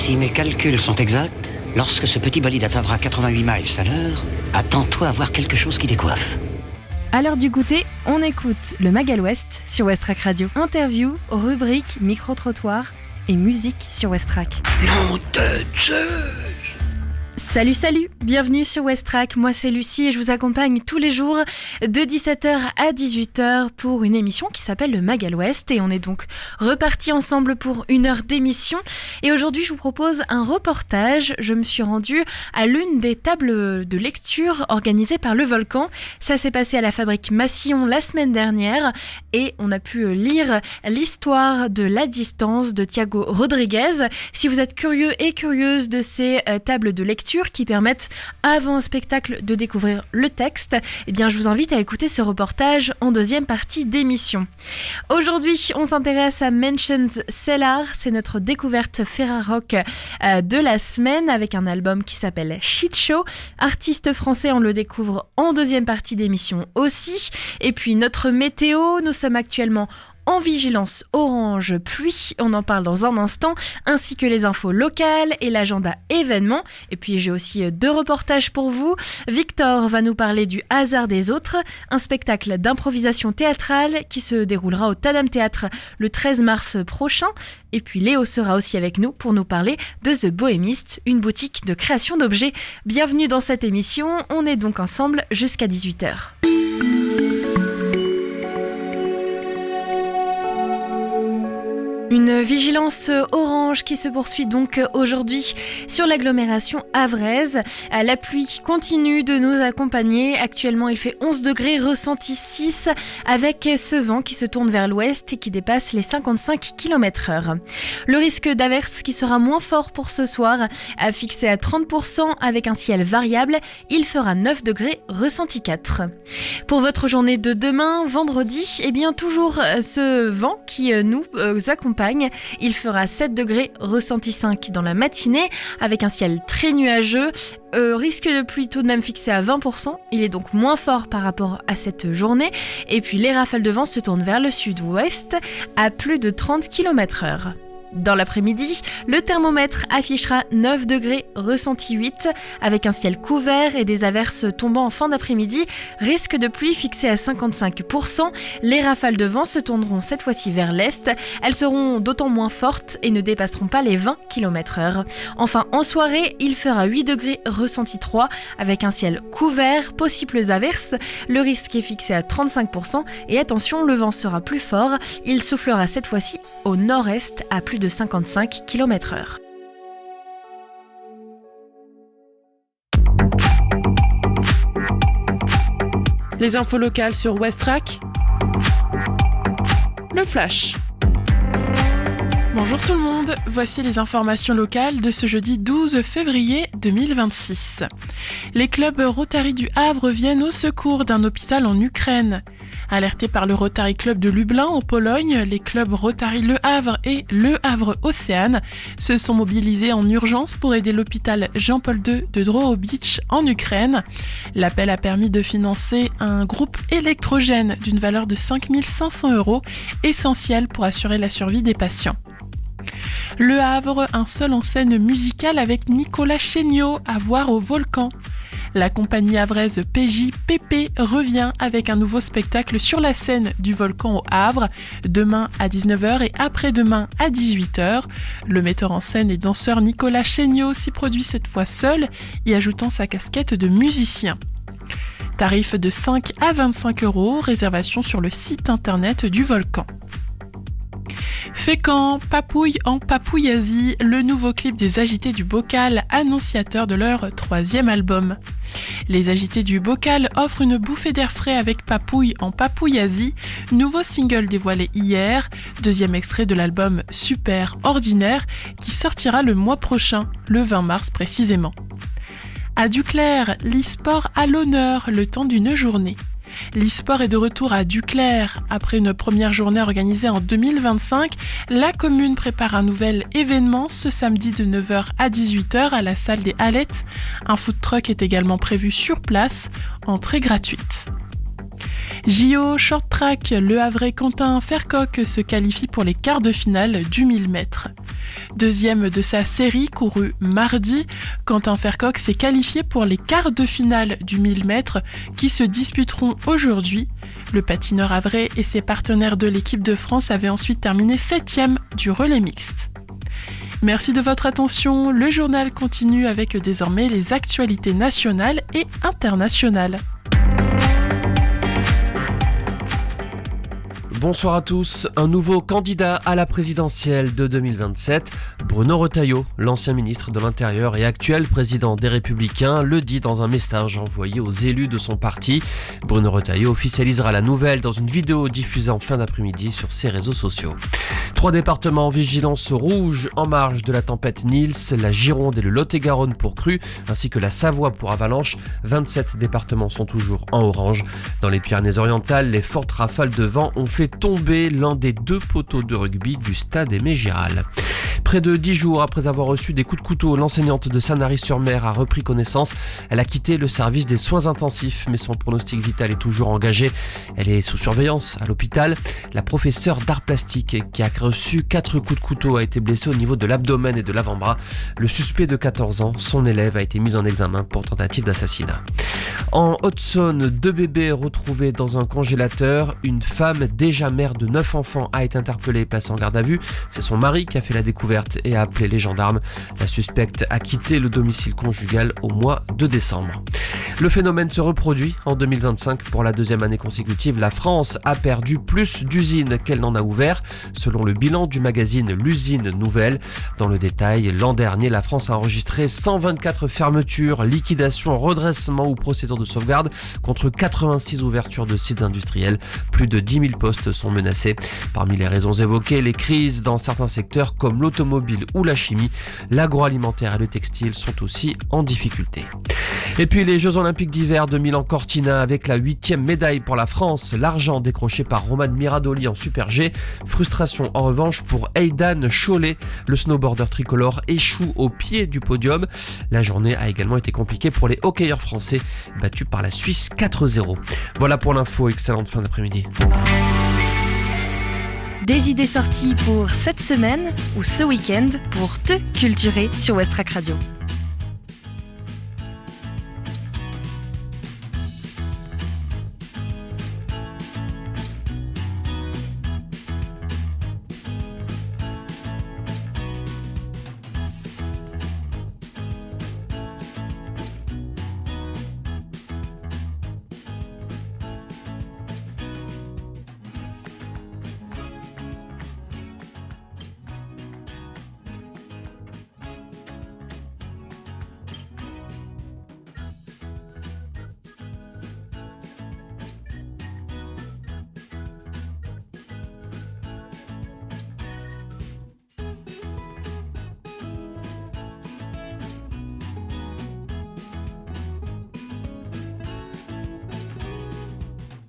Si mes calculs sont exacts, lorsque ce petit bolide atteindra 88 miles à l'heure, attends-toi à voir quelque chose qui décoiffe. À l'heure du goûter, on écoute le Magal West sur Westrack Radio. Interview, rubrique, micro-trottoir et musique sur Westrack. Nom de Zeus! Salut, bienvenue sur Westrack, moi c'est Lucie et je vous accompagne tous les jours de 17h à 18h pour une émission qui s'appelle le Magal West et on est donc repartis ensemble pour une heure d'émission et aujourd'hui je vous propose un reportage. Je me suis rendue à l'une des tables de lecture organisées par le Volcan. Ça s'est passé à la fabrique Massillon la semaine dernière et on a pu lire l'histoire de La Distance de Thiago Rodriguez. Si vous êtes curieux et curieuse de ces tables de lecture qui permettent avant un spectacle de découvrir le texte, eh bien je vous invite à écouter ce reportage en deuxième partie d'émission. Aujourd'hui, on s'intéresse à Mentions Cellar, c'est notre découverte Ferrarock de la semaine avec un album qui s'appelle Shit Show. Artiste français, on le découvre en deuxième partie d'émission aussi. Et puis notre météo, nous sommes actuellement en vigilance orange pluie, on en parle dans un instant, ainsi que les infos locales et l'agenda événements. Et puis j'ai aussi deux reportages pour vous. Victor va nous parler du Hasard des autres, un spectacle d'improvisation théâtrale qui se déroulera au Tadam Théâtre le 13 mars prochain. Et puis Léo sera aussi avec nous pour nous parler de The Bohémiste, une boutique de création d'objets. Bienvenue dans cette émission, on est donc ensemble jusqu'à 18h. Une vigilance orange qui se poursuit donc aujourd'hui sur l'agglomération havraise. La pluie continue de nous accompagner. Actuellement, il fait 11 degrés, ressenti 6, avec ce vent qui se tourne vers l'ouest et qui dépasse les 55 km/h. Le risque d'averse qui sera moins fort pour ce soir, fixé à 30% avec un ciel variable. Il fera 9 degrés, ressenti 4. Pour votre journée de demain, vendredi, eh bien toujours ce vent qui nous accompagne. Il fera 7 degrés, ressenti 5 dans la matinée, avec un ciel très nuageux. Risque de pluie tout de même fixé à 20%. Il est donc moins fort par rapport à cette journée. Et puis les rafales de vent se tournent vers le sud-ouest à plus de 30 km/h. Dans l'après-midi, le thermomètre affichera 9 degrés, ressenti 8, avec un ciel couvert et des averses tombant en fin d'après-midi. Risque de pluie fixé à 55%. Les rafales de vent se tourneront cette fois-ci vers l'est. Elles seront d'autant moins fortes et ne dépasseront pas les 20 km/h. Enfin, en soirée, il fera 8 degrés, ressenti 3, avec un ciel couvert, possibles averses. Le risque est fixé à 35% et attention, le vent sera plus fort. Il soufflera cette fois-ci au nord-est à plus de 55 km/h. Les infos locales sur Westrack. Le Flash. Bonjour tout le monde, voici les informations locales de ce jeudi 12 février 2026. Les clubs Rotary du Havre viennent au secours d'un hôpital en Ukraine. Alertés par le Rotary Club de Lublin en Pologne, les clubs Rotary Le Havre et Le Havre Océane se sont mobilisés en urgence pour aider l'hôpital Jean-Paul II de Drohobych en Ukraine. L'appel a permis de financer un groupe électrogène d'une valeur de 5 500 €, essentiel pour assurer la survie des patients. Le Havre, un seul en scène musicale avec Nicolas Chéniaud à voir au Volcan. La compagnie havraise PJPP revient avec un nouveau spectacle sur la scène du Volcan au Havre, demain à 19h et après-demain à 18h. Le metteur en scène et danseur Nicolas Chéniaud s'y produit cette fois seul, y ajoutant sa casquette de musicien. Tarif de 5 à 25 €, réservation sur le site internet du Volcan. Fécamp, Papouille en Papouillasie, le nouveau clip des Agités du Bocal, annonciateur de leur 3e album. Les Agités du Bocal offrent une bouffée d'air frais avec Papouille en Papouillasie, nouveau single dévoilé hier, 2e extrait de l'album Super Ordinaire qui sortira le mois prochain, le 20 mars précisément. À Duclair, l'e-sport à l'honneur le temps d'une journée. L'e-sport est de retour à Duclair. Après une première journée organisée en 2025, la commune prépare un nouvel événement ce samedi de 9h à 18h à la salle des Hallettes. Un food truck est également prévu sur place, entrée gratuite. JO Short Track, le Havrais Quentin Fercoq se qualifie pour les quarts de finale du 1000 mètres. Deuxième de sa série courue mardi, Quentin Fercoq s'est qualifié pour les quarts de finale du 1000 mètres qui se disputeront aujourd'hui. Le patineur havrais et ses partenaires de l'équipe de France avaient ensuite terminé 7e du relais mixte. Merci de votre attention. Le journal continue avec désormais les actualités nationales et internationales. Bonsoir à tous. Un nouveau candidat à la présidentielle de 2027, Bruno Retailleau, l'ancien ministre de l'Intérieur et actuel président des Républicains, le dit dans un message envoyé aux élus de son parti. Bruno Retailleau officialisera la nouvelle dans une vidéo diffusée en fin d'après-midi sur ses réseaux sociaux. 3 départements en vigilance rouge en marge de la tempête Nils, la Gironde et le Lot-et-Garonne pour crues, ainsi que la Savoie pour avalanche. 27 départements sont toujours en orange. Dans les Pyrénées-Orientales, les fortes rafales de vent ont fait tomber l'un des 2 poteaux de rugby du stade Aimé Giral. Près de 10 jours après avoir reçu des coups de couteau, l'enseignante de Sanary-sur-Mer a repris connaissance. Elle a quitté le service des soins intensifs, mais son pronostic vital est toujours engagé. Elle est sous surveillance à l'hôpital. La professeure d'art plastique qui a reçu 4 coups de couteau a été blessée au niveau de l'abdomen et de l'avant-bras. Le suspect de 14 ans, son élève, a été mis en examen pour tentative d'assassinat. En Haute-Saône, 2 bébés retrouvés dans un congélateur. Une femme, déjà mère de 9 enfants, a été interpellée et placée en garde à vue. C'est son mari qui a fait la découverte et a appelé les gendarmes. La suspecte a quitté le domicile conjugal au mois de décembre. Le phénomène se reproduit en 2025. Pour la 2e année consécutive, la France a perdu plus d'usines qu'elle n'en a ouvert, selon le bilan du magazine L'Usine Nouvelle. Dans le détail, l'an dernier, la France a enregistré 124 fermetures, liquidations, redressements ou procédures de sauvegarde contre 86 ouvertures de sites industriels. Plus de 10 000 postes sont menacés. Parmi les raisons évoquées, les crises dans certains secteurs comme l'automobile ou la chimie, l'agroalimentaire et le textile sont aussi en difficulté. Et puis les Jeux Olympiques d'hiver de Milan-Cortina avec la 8e médaille pour la France, l'argent décroché par Roman Miradoli en Super G. Frustration en revanche pour Aidan Cholet, le snowboarder tricolore échoue au pied du podium. La journée a également été compliquée pour les hockeyeurs français, battus par la Suisse 4-0. Voilà pour l'info, excellente fin d'après-midi. Des idées sorties pour cette semaine ou ce week-end pour te culturer sur Westrack Radio.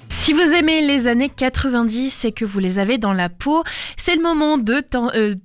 Si vous aimez les années 90 et que vous les avez dans la peau, c'est le moment de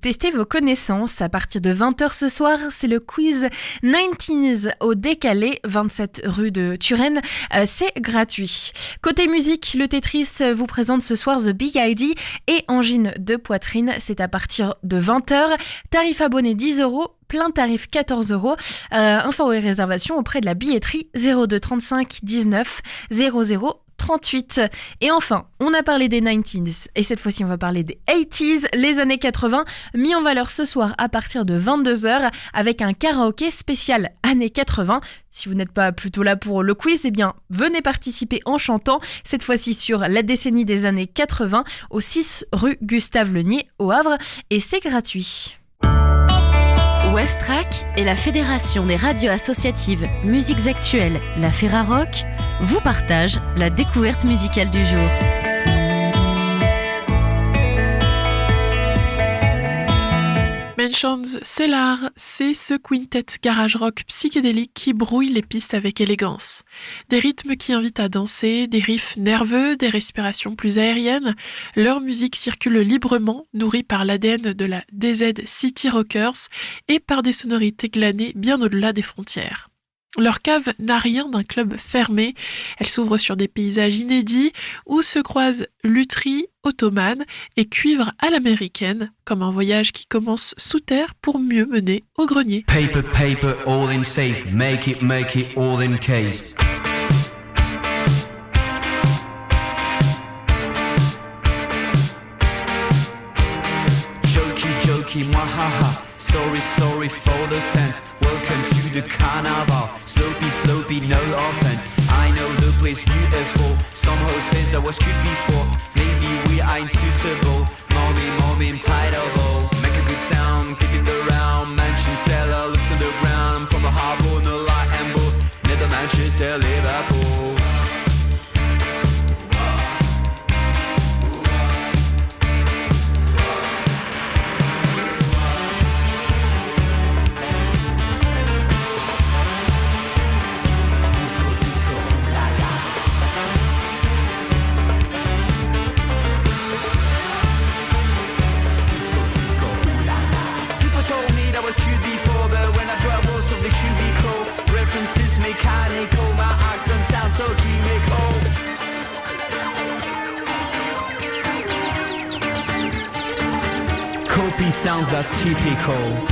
tester vos connaissances. À partir de 20h ce soir, c'est le quiz 90s au décalé, 27 rue de Turenne. C'est gratuit. Côté musique, le Tetris vous présente ce soir The Big ID et Angine de poitrine. C'est à partir de 20h. Tarif abonné 10€. Plein tarif 14€. Infos et réservations auprès de la billetterie 02 35 19 00 38. Et enfin, on a parlé des 90s et cette fois-ci on va parler des 80s, les années 80, mis en valeur ce soir à partir de 22h avec un karaoké spécial années 80. Si vous n'êtes pas plutôt là pour le quiz, eh bien venez participer en chantant, cette fois-ci sur la décennie des années 80 au 6 rue Gustave Lenier au Havre et c'est gratuit. Westrack et la Fédération des radios associatives Musiques Actuelles, la Ferrarock, vous partagent la découverte musicale du jour. Mentions, c'est l'art, c'est ce quintet garage rock psychédélique qui brouille les pistes avec élégance. Des rythmes qui invitent à danser, des riffs nerveux, des respirations plus aériennes. Leur musique circule librement, nourrie par l'ADN de la DZ City Rockers et par des sonorités glanées bien au-delà des frontières. Leur cave n'a rien d'un club fermé. Elle s'ouvre sur des paysages inédits où se croisent lutherie, ottomane et cuivre à l'américaine, comme un voyage qui commence sous terre pour mieux mener au grenier. Paper, paper, all in safe. Make it, all in case. Jokey, mwahaha. Sorry for the sense. Welcome to the carnival. Sloppy, no offense. I know the place beautiful. Somehow says that was cute before. Maybe we ain't suitable. Mommy, I'm tired of all. Make a good sound, keep it around. Mansion cellar, looks underground. From the harbor, no light and boat. Near the Manchester, Liverpool. Mechanical, my accent sounds so chemical. Copy sounds that's typical.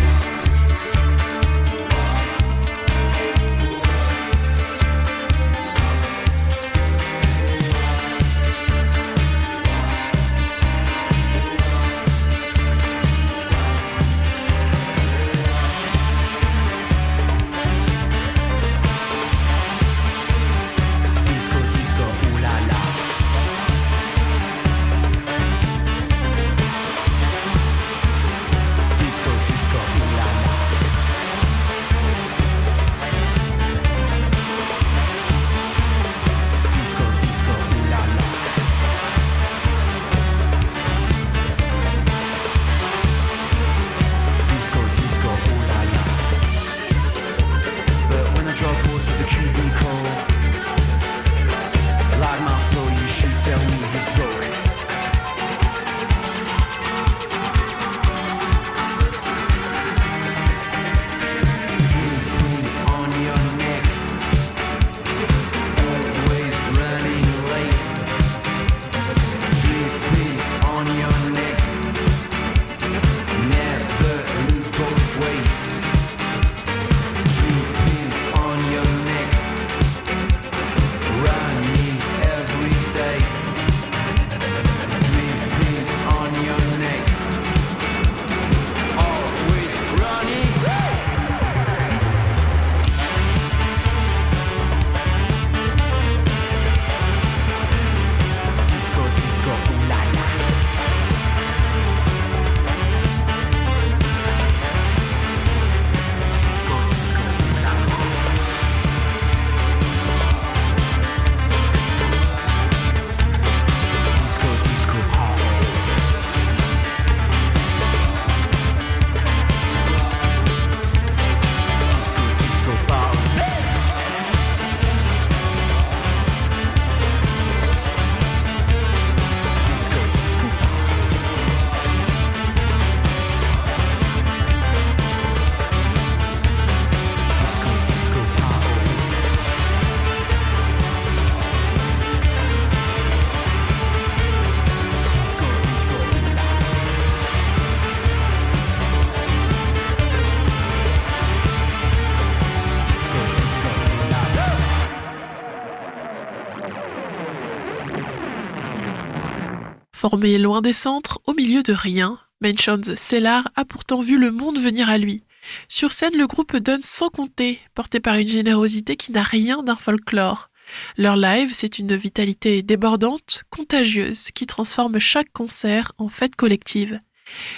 Formé loin des centres, au milieu de rien, Mansions Cellar a pourtant vu le monde venir à lui. Sur scène, le groupe donne sans compter, porté par une générosité qui n'a rien d'un folklore. Leur live, c'est une vitalité débordante, contagieuse, qui transforme chaque concert en fête collective.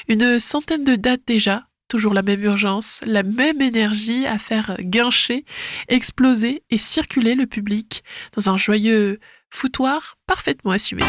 Une centaine de dates déjà, toujours la même urgence, la même énergie à faire guincher, exploser et circuler le public dans un joyeux foutoir parfaitement assumé.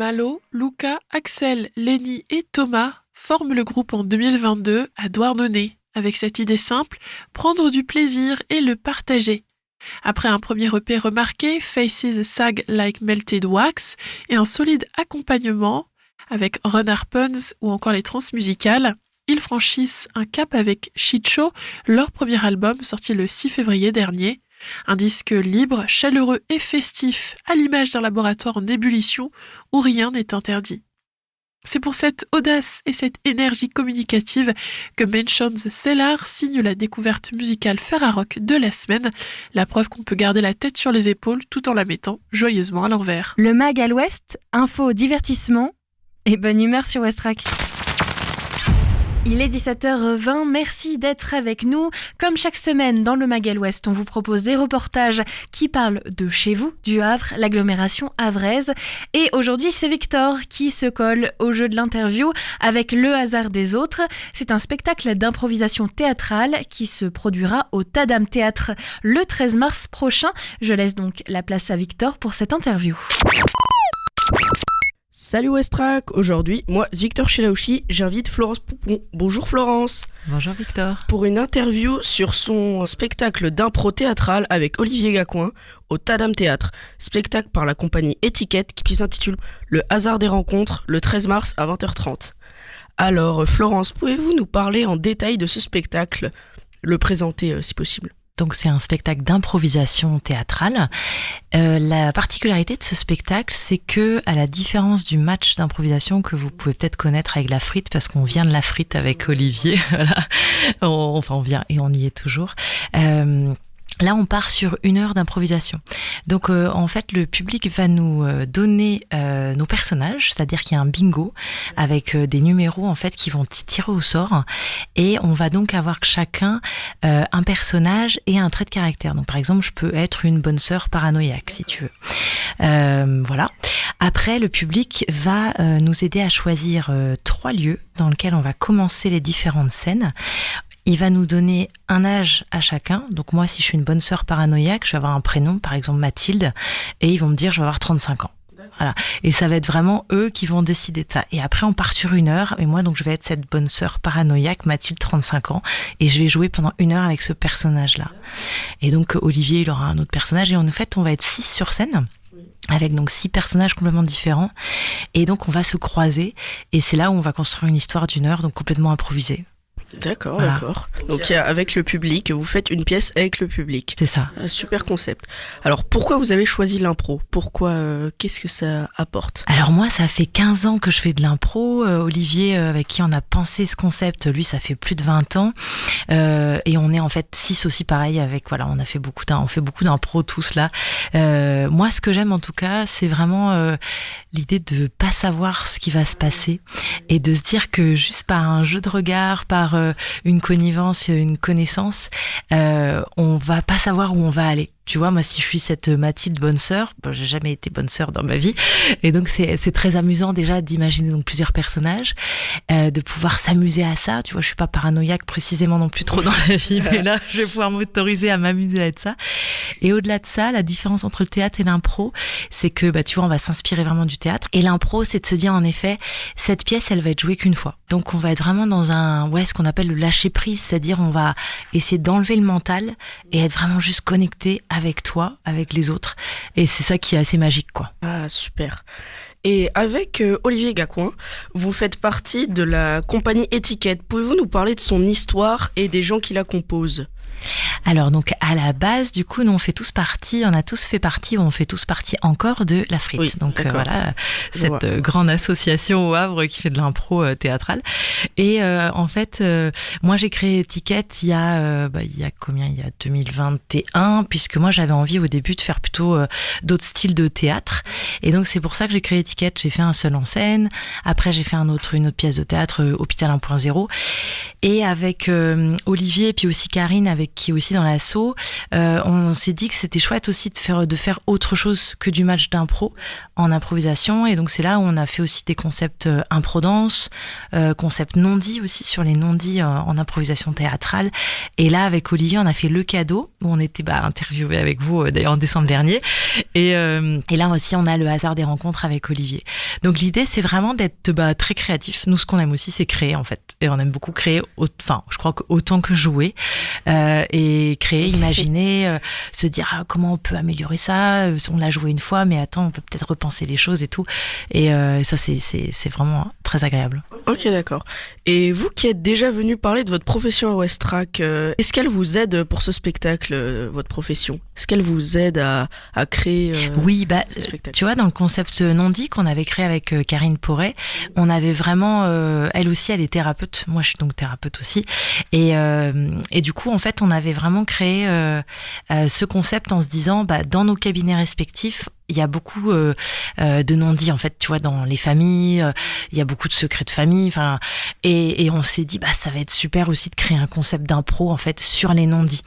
Malo, Luca, Axel, Lenny et Thomas forment le groupe en 2022 à Douarnenez, avec cette idée simple, prendre du plaisir et le partager. Après un premier EP remarqué, Faces Sag Like Melted Wax, et un solide accompagnement avec Run Harpens ou encore les transmusicales, ils franchissent un cap avec Shit Show, leur premier album sorti le 6 février dernier. Un disque libre, chaleureux et festif, à l'image d'un laboratoire en ébullition où rien n'est interdit. C'est pour cette audace et cette énergie communicative que Mentions Cellar signe la découverte musicale Ferrarock de la semaine, la preuve qu'on peut garder la tête sur les épaules tout en la mettant joyeusement à l'envers. Le Mag à l'Ouest, info, divertissement et bonne humeur sur Westrack. Il est 17h20, merci d'être avec nous. Comme chaque semaine dans le Mag à l'Ouest, on vous propose des reportages qui parlent de chez vous, du Havre, l'agglomération havraise. Et aujourd'hui, c'est Victor qui se colle au jeu de l'interview avec Le hasard des autres. C'est un spectacle d'improvisation théâtrale qui se produira au Tadam Théâtre le 13 mars prochain. Je laisse donc la place à Victor pour cette interview. Salut Westrack, aujourd'hui, moi, Victor Chelaouchi, j'invite Florence Poupon. Bonjour Florence. Bonjour Victor. Pour une interview sur son spectacle d'impro théâtral avec Olivier Gacouin au Tadam Théâtre, spectacle par la compagnie Étiquette qui s'intitule Le hasard des rencontres, le 13 mars à 20h30. Alors Florence, pouvez-vous nous parler en détail de ce spectacle, le présenter si possible ? Donc c'est un spectacle d'improvisation théâtrale. La particularité de ce spectacle, c'est que, à la différence du match d'improvisation que vous pouvez peut-être connaître avec la frite, parce qu'on vient de la frite avec Olivier, voilà. On vient et on y est toujours. Là, on part sur 1 heure d'improvisation. Donc, en fait, le public va nous donner nos personnages, c'est-à-dire qu'il y a un bingo avec des numéros en fait qui vont tirer au sort, et on va donc avoir chacun un personnage et un trait de caractère. Donc, par exemple, je peux être une bonne sœur paranoïaque, si tu veux. Voilà. Après, le public va nous aider à choisir 3 lieux dans lesquels on va commencer les différentes scènes. Il va nous donner un âge à chacun. Donc moi, si je suis une bonne sœur paranoïaque, je vais avoir un prénom, par exemple Mathilde, et ils vont me dire je vais avoir 35 ans. Voilà. Et ça va être vraiment eux qui vont décider de ça. Et après, on part sur 1 heure, et moi, donc, je vais être cette bonne sœur paranoïaque, Mathilde, 35 ans, et je vais jouer pendant 1 heure avec ce personnage-là. Et donc, Olivier, il aura un autre personnage, et en fait, on va être 6 sur scène, avec donc 6 personnages complètement différents, et donc, on va se croiser, et c'est là où on va construire une histoire d'1 heure, donc complètement improvisée. D'accord, voilà. D'accord. Donc avec le public, vous faites une pièce avec le public. C'est ça. Super concept. Alors pourquoi vous avez choisi l'impro ? Pourquoi qu'est-ce que ça apporte ? Alors moi, ça fait 15 ans que je fais de l'impro. Olivier, avec qui on a pensé ce concept, lui, ça fait plus de 20 ans. Et on est en fait 6 aussi pareil avec, voilà, on fait beaucoup d'impro tous là. Moi, ce que j'aime en tout cas, c'est vraiment l'idée de pas savoir ce qui va se passer et de se dire que juste par un jeu de regard, par une connivence, une connaissance, on va pas savoir où on va aller. Tu vois, moi, si je suis cette Mathilde bonne sœur, j'ai jamais été bonne sœur dans ma vie, et donc c'est très amusant déjà d'imaginer donc plusieurs personnages, de pouvoir s'amuser à ça. Tu vois, je suis pas paranoïaque précisément non plus trop dans la vie, mais là, je vais pouvoir m'autoriser à m'amuser à être ça. Et au-delà de ça, la différence entre le théâtre et l'impro, c'est que, tu vois, on va s'inspirer vraiment du théâtre. Et l'impro, c'est de se dire, en effet, cette pièce, elle va être jouée qu'une fois. Donc, on va être vraiment dans ce qu'on appelle le lâcher prise, c'est-à-dire on va essayer d'enlever le mental et être vraiment juste connecté avec toi, avec les autres. Et c'est ça qui est assez magique, quoi. Ah, super. Et avec Olivier Gacouin, vous faites partie de la compagnie Étiquette. Pouvez-vous nous parler de son histoire et des gens qui la composent ? Alors donc à la base, du coup, nous on a tous fait partie encore de la Frite. Oui, donc voilà, cette grande association au Havre qui fait de l'impro théâtrale. Et en fait, moi j'ai créé Étiquette il y a 2021, puisque moi j'avais envie au début de faire plutôt d'autres styles de théâtre. Et donc c'est pour ça que j'ai créé Étiquette. J'ai fait un seul en scène. Après j'ai fait une autre pièce de théâtre, Hôpital 1.0. Et avec Olivier et puis aussi Karine, avec qui aussi dans l'asso, on s'est dit que c'était chouette aussi de faire autre chose que du match d'impro en improvisation. Et donc c'est là où on a fait aussi des concepts impro-danse, concepts non-dits aussi sur les non-dits en improvisation théâtrale. Et là, avec Olivier, on a fait Le Cadeau, où on était interviewé avec vous d'ailleurs en décembre dernier. Et là aussi, on a Le Hasard des rencontres avec Olivier. Donc l'idée, c'est vraiment d'être très créatif. Nous, ce qu'on aime aussi, c'est créer en fait. Et on aime beaucoup créer, je crois qu'autant que jouer. Et créer, imaginer, se dire comment on peut améliorer ça. On l'a joué une fois, mais attends, on peut peut-être repenser les choses et tout. Et ça, c'est vraiment très agréable. Ok, d'accord. Et vous qui êtes déjà venu parler de votre profession à Westrack, est-ce qu'elle vous aide pour ce spectacle, votre profession ? Est-ce qu'elle vous aide à créer Oui, ce spectacle ? tu vois, dans le concept non-dit qu'on avait créé avec Karine Porret, on avait vraiment, elle aussi, elle est thérapeute. Moi, je suis donc thérapeute aussi. Et du coup, en fait, on avait vraiment créé ce concept en se disant, dans nos cabinets respectifs, il y a beaucoup de non-dits en fait, tu vois, dans les familles, il y a beaucoup de secrets de famille, et on s'est dit ça va être super aussi de créer un concept d'impro en fait sur les non-dits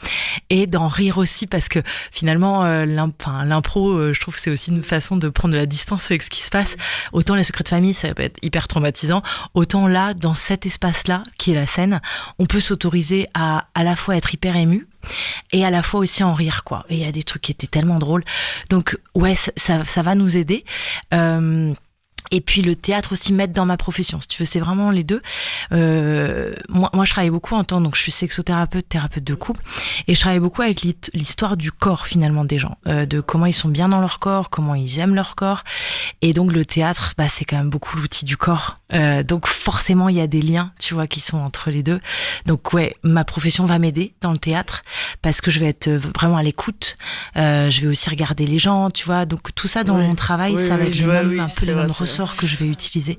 et d'en rire aussi parce que finalement l'impro, je trouve que c'est aussi une façon de prendre de la distance avec ce qui se passe. Autant les secrets de famille ça peut être hyper traumatisant, autant là dans cet espace-là qui est la scène, on peut s'autoriser à la fois être hyper ému et à la fois aussi en rire quoi. Et il y a des trucs qui étaient tellement drôles. Donc ouais, ça va nous aider. Et puis le théâtre aussi m'aide dans ma profession. Si tu veux, c'est vraiment les deux. Moi, je travaille beaucoup donc je suis sexothérapeute, thérapeute de couple, et je travaille beaucoup avec l'histoire du corps finalement des gens, de comment ils sont bien dans leur corps, comment ils aiment leur corps. Et donc le théâtre, c'est quand même beaucoup l'outil du corps. Donc forcément, il y a des liens, tu vois, qui sont entre les deux. Donc ouais, ma profession va m'aider dans le théâtre parce que je vais être vraiment à l'écoute. Je vais aussi regarder les gens, tu vois. Donc tout ça dans mon travail, ça va être les mêmes ressorts que je vais utiliser.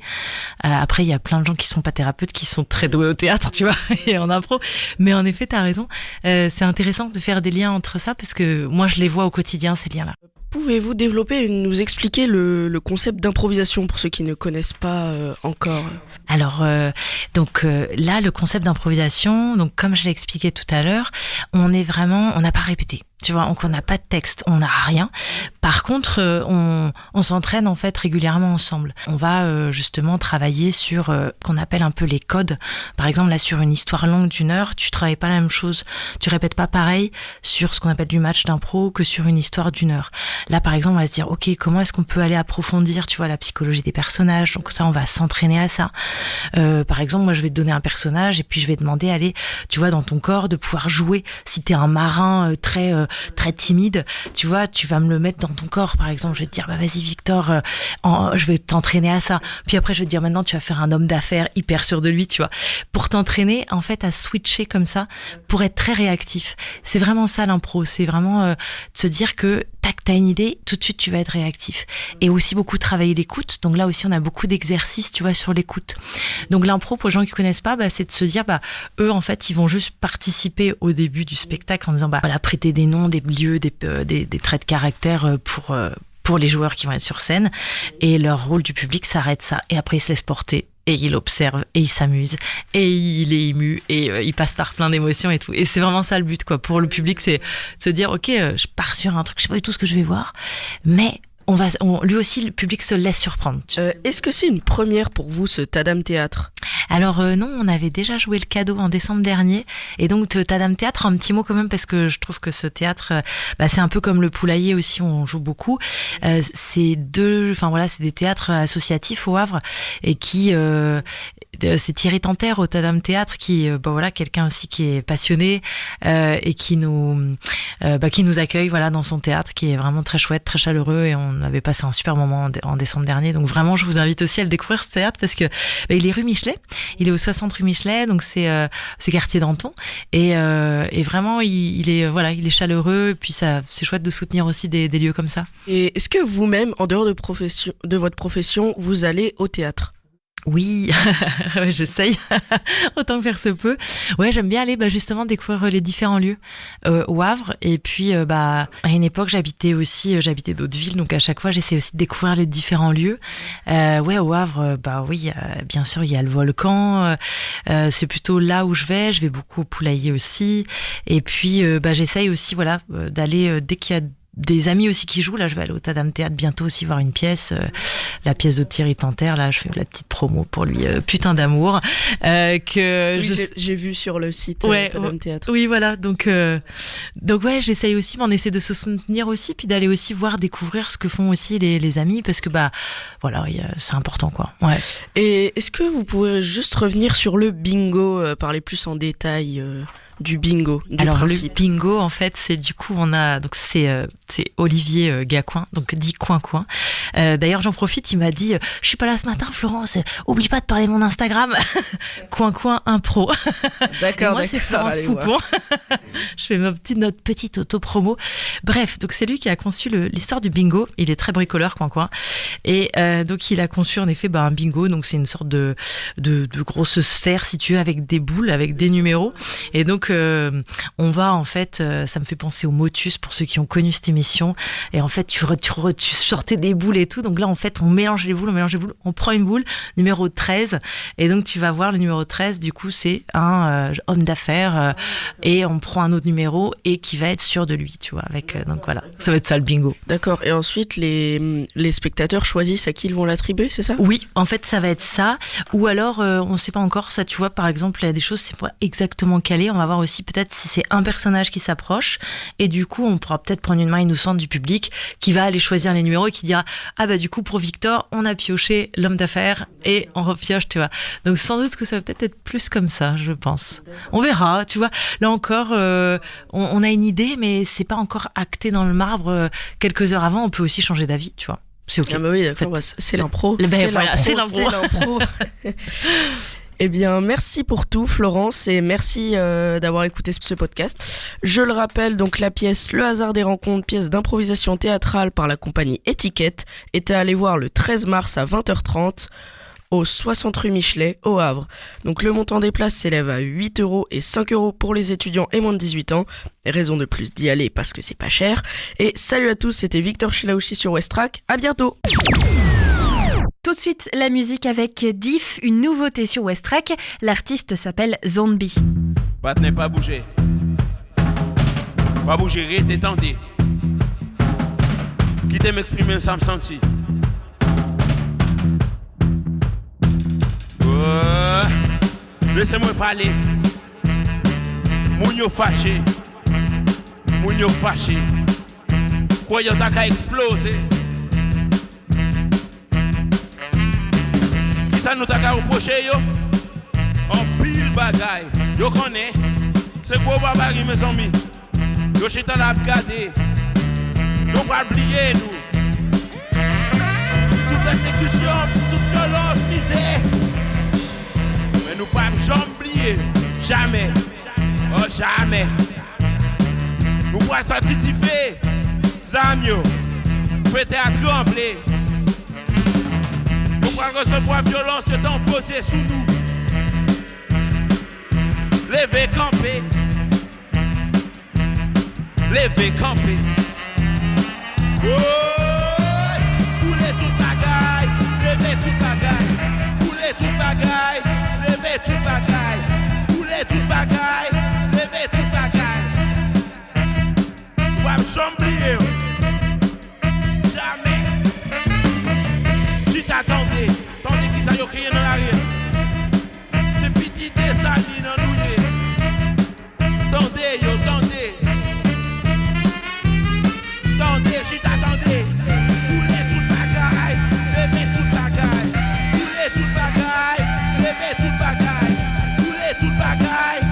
Après, il y a plein de gens qui sont pas thérapeutes, qui sont très doués au théâtre, tu vois, et en impro. Mais en effet, t'as raison. C'est intéressant de faire des liens entre ça parce que moi, je les vois au quotidien, ces liens-là. Pouvez-vous développer et nous expliquer le concept d'improvisation pour ceux qui ne connaissent pas encore ? Alors, là, le concept d'improvisation, donc comme je l'ai expliqué tout à l'heure, on n'a pas répété. Tu vois, donc on n'a pas de texte, on n'a rien. Par contre, on s'entraîne en fait régulièrement ensemble. On va justement travailler sur ce qu'on appelle un peu les codes. Par exemple, là sur une histoire longue d'1 heure, tu travailles pas la même chose, tu répètes pas pareil sur ce qu'on appelle du match d'impro que sur une histoire d'1 heure. Là, par exemple, on va se dire, ok, comment est-ce qu'on peut aller approfondir, tu vois, la psychologie des personnages. Donc ça, on va s'entraîner à ça. Par exemple, moi, je vais te donner un personnage et puis je vais demander, allez, tu vois, dans ton corps, de pouvoir jouer. Si t'es un marin très timide, tu vois, tu vas me le mettre dans ton corps, par exemple. Je vais te dire, vas-y Victor, je vais t'entraîner à ça. Puis après, je vais te dire, maintenant, tu vas faire un homme d'affaires hyper sûr de lui, tu vois. Pour t'entraîner, en fait, à switcher comme ça, pour être très réactif. C'est vraiment ça l'impro. C'est vraiment de se dire que, tac, t'as une idée, tout de suite, tu vas être réactif. Et aussi beaucoup travailler l'écoute. Donc là aussi, on a beaucoup d'exercices, tu vois, sur l'écoute. Donc l'impro, pour les gens qui connaissent pas, c'est de se dire, eux, en fait, ils vont juste participer au début du spectacle en disant, voilà, prêter des noms, des lieux, des traits de caractère pour les joueurs qui vont être sur scène. Et leur rôle du public s'arrête ça. Et après, ils se laissent porter. Et il observe, et il s'amuse, et il est ému, et il passe par plein d'émotions et tout. Et c'est vraiment ça le but, quoi. Pour le public, c'est de se dire, ok, je pars sur un truc, je sais pas du tout ce que je vais voir, mais lui aussi, le public se laisse surprendre. Est-ce que c'est une première pour vous, ce Tadam Théâtre ? Alors non, on avait déjà joué Le Cadeau en décembre dernier, et donc Tadam Théâtre, un petit mot quand même, parce que je trouve que ce théâtre, c'est un peu comme le Poulailler aussi, où on joue beaucoup. C'est des théâtres associatifs au Havre, et qui... c'est Thierry Tanter au Tadam Théâtre qui quelqu'un aussi qui est passionné et qui nous accueille dans son théâtre, qui est vraiment très chouette, très chaleureux, et on avait passé un super moment en décembre dernier. Donc vraiment, je vous invite aussi à le découvrir, ce théâtre, parce que il est rue Michelet, il est au 60 rue Michelet, donc c'est quartier Danton, et vraiment il est chaleureux, et puis ça, c'est chouette de soutenir aussi des lieux comme ça. Et est-ce que vous-même, en dehors de votre profession, vous allez au théâtre ? Oui, ouais, j'essaye autant que faire se peut. Ouais, j'aime bien aller justement découvrir les différents lieux au Havre. Et puis, à une époque, j'habitais d'autres villes, donc à chaque fois, j'essaie aussi de découvrir les différents lieux. Ouais, au Havre, oui, bien sûr, il y a le volcan. C'est plutôt là où je vais beaucoup au Poulailler aussi. Et puis, j'essaye aussi, d'aller dès qu'il y a des amis aussi qui jouent. Là, je vais aller au Tadam Théâtre bientôt aussi voir une pièce, la pièce de Thierry Tanter. Là, je fais la petite promo pour lui, Putain d'amour. J'ai vu sur le site Tadam Théâtre. Oui, voilà. Donc ouais, j'essaye aussi, mais on essaie de se soutenir aussi, puis d'aller aussi découvrir ce que font aussi les amis, parce que c'est important, quoi. Ouais. Et est-ce que vous pouvez juste revenir sur le bingo, parler plus en détail du bingo, principe. Le bingo, en fait, c'est du coup, on a, donc ça c'est Olivier Gacoin, donc dit Coin. D'ailleurs, j'en profite, il m'a dit, je suis pas là ce matin, Florence, oublie pas de parler de mon Instagram, Coin Impro. D'accord, moi, c'est Florence Poupon. Je fais notre petite auto-promo. Bref, donc c'est lui qui a conçu l'histoire du bingo. Il est très bricoleur, Coin. Et donc, il a conçu en effet un bingo. Donc, c'est une sorte de grosse sphère, si tu veux, avec des boules, avec des numéros. Et donc, on va en fait, ça me fait penser au Motus pour ceux qui ont connu cette émission. Et en fait, tu sortais des boules et tout. Donc là, en fait, on mélange les boules, on prend une boule, numéro 13. Et donc, tu vas voir le numéro 13, du coup, c'est un homme d'affaires. Et on prend un autre numéro et qui va être sûr de lui, tu vois. Donc voilà, ça va être ça le bingo. D'accord. Et ensuite, les spectateurs choisissent à qui ils vont l'attribuer, c'est ça ? Oui, en fait, ça va être ça. Ou alors, on ne sait pas encore. Ça, tu vois, par exemple, il y a des choses, c'est pas exactement calé. On va voir aussi peut-être si c'est un personnage qui s'approche, et du coup on pourra peut-être prendre une main innocente du public qui va aller choisir les numéros et qui dira du coup pour Victor on a pioché l'homme d'affaires et on repioche, tu vois. Donc sans doute que ça va peut-être être plus comme ça, je pense. On verra, tu vois. Là encore on a une idée, mais c'est pas encore acté dans le marbre. Quelques heures avant on peut aussi changer d'avis, tu vois. C'est ok. Ah oui, d'accord, c'est l'impro. C'est l'impro. Eh bien, merci pour tout, Florence, et merci d'avoir écouté ce podcast. Je le rappelle, donc la pièce Le hasard des rencontres, pièce d'improvisation théâtrale par la compagnie Étiquette, était à aller voir le 13 mars à 20h30 au 60 rue Michelet, au Havre. Donc le montant des places s'élève à 8 € et 5 € pour les étudiants et moins de 18 ans. Raison de plus d'y aller parce que c'est pas cher. Et salut à tous, c'était Victor Chilaouchi sur Westrack. À bientôt. Tout de suite, la musique avec Diff, une nouveauté sur Westrack. L'artiste s'appelle Zombie. Pas bouger. Pas bouger, restez tendez. Quittez m'exprimer, ça me sentit. Laissez-moi parler. Moun yo fâché. Croyant t'as qu'à exploser. Ça nous t'a qu'à reprocher yo. En pile bagaille. Yo connaît. C'est gros babari mes amis. Yo chita la regarder. Yo pas oublier nous. Toute persécution, toute violence, misère. Mais nous pas jamais oublier. Jamais. Oh jamais. Nous pas sortir tifé. Zamio. Peut-être trembler. Nous pas recevoir violence étant posée sous nous. Levez camper. Oh, coulez toute bagaille. Levez toute bagaille. Coulez toute bagaille. Levez toute bagaille. Coulez toute bagaille. Levez toute bagaille. Nous pas chamblier. Jamais. Attendez qui ça y a crié dans la rue. C'est petit dessaline en nouillé. Tendez. J'y t'attendez. Coulez toute bagaille, levez toute bagaille. Coulez toute bagaille, levez toute bagaille. Coulez toute bagaille,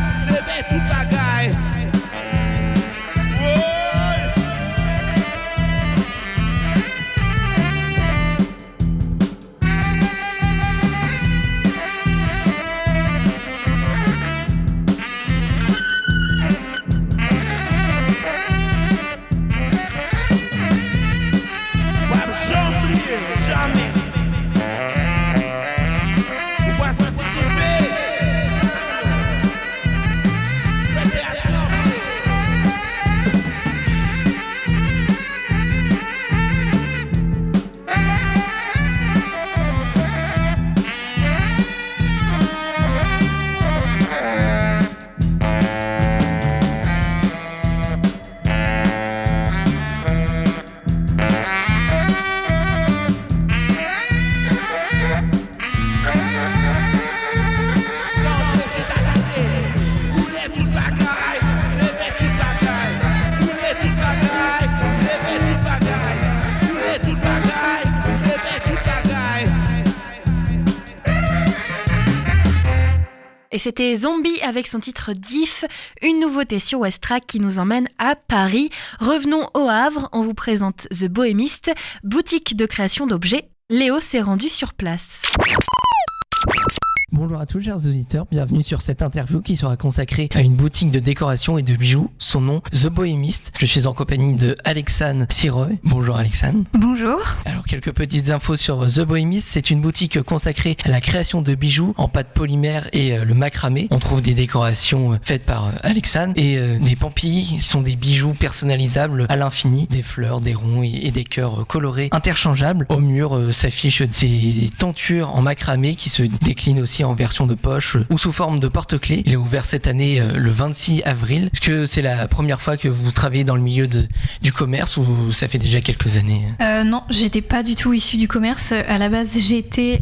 Et c'était Zombie avec son titre Diff, une nouveauté sur Westrack qui nous emmène à Paris. Revenons au Havre, on vous présente The Bohémiste, boutique de création d'objets. Léo s'est rendu sur place. Bonjour à tous chers auditeurs, bienvenue sur cette interview qui sera consacrée à une boutique de décoration et de bijoux, son nom The Bohémiste. Je suis en compagnie de Alexandre Siroy. Bonjour Alexandre. Bonjour. Alors quelques petites infos sur The Bohémiste, c'est une boutique consacrée à la création de bijoux en pâte polymère et le macramé. On trouve des décorations faites par Alexandre et des pampilles sont des bijoux personnalisables à l'infini, des fleurs, des ronds et des cœurs colorés interchangeables. Au mur s'affichent ces tentures en macramé qui se déclinent aussi en version de poche ou sous forme de porte-clés. Il est ouvert cette année le 26 avril. Est-ce que c'est la première fois que vous travaillez dans le milieu du commerce ou ça fait déjà quelques années? Non, j'étais pas du tout issue du commerce. À la base, j'étais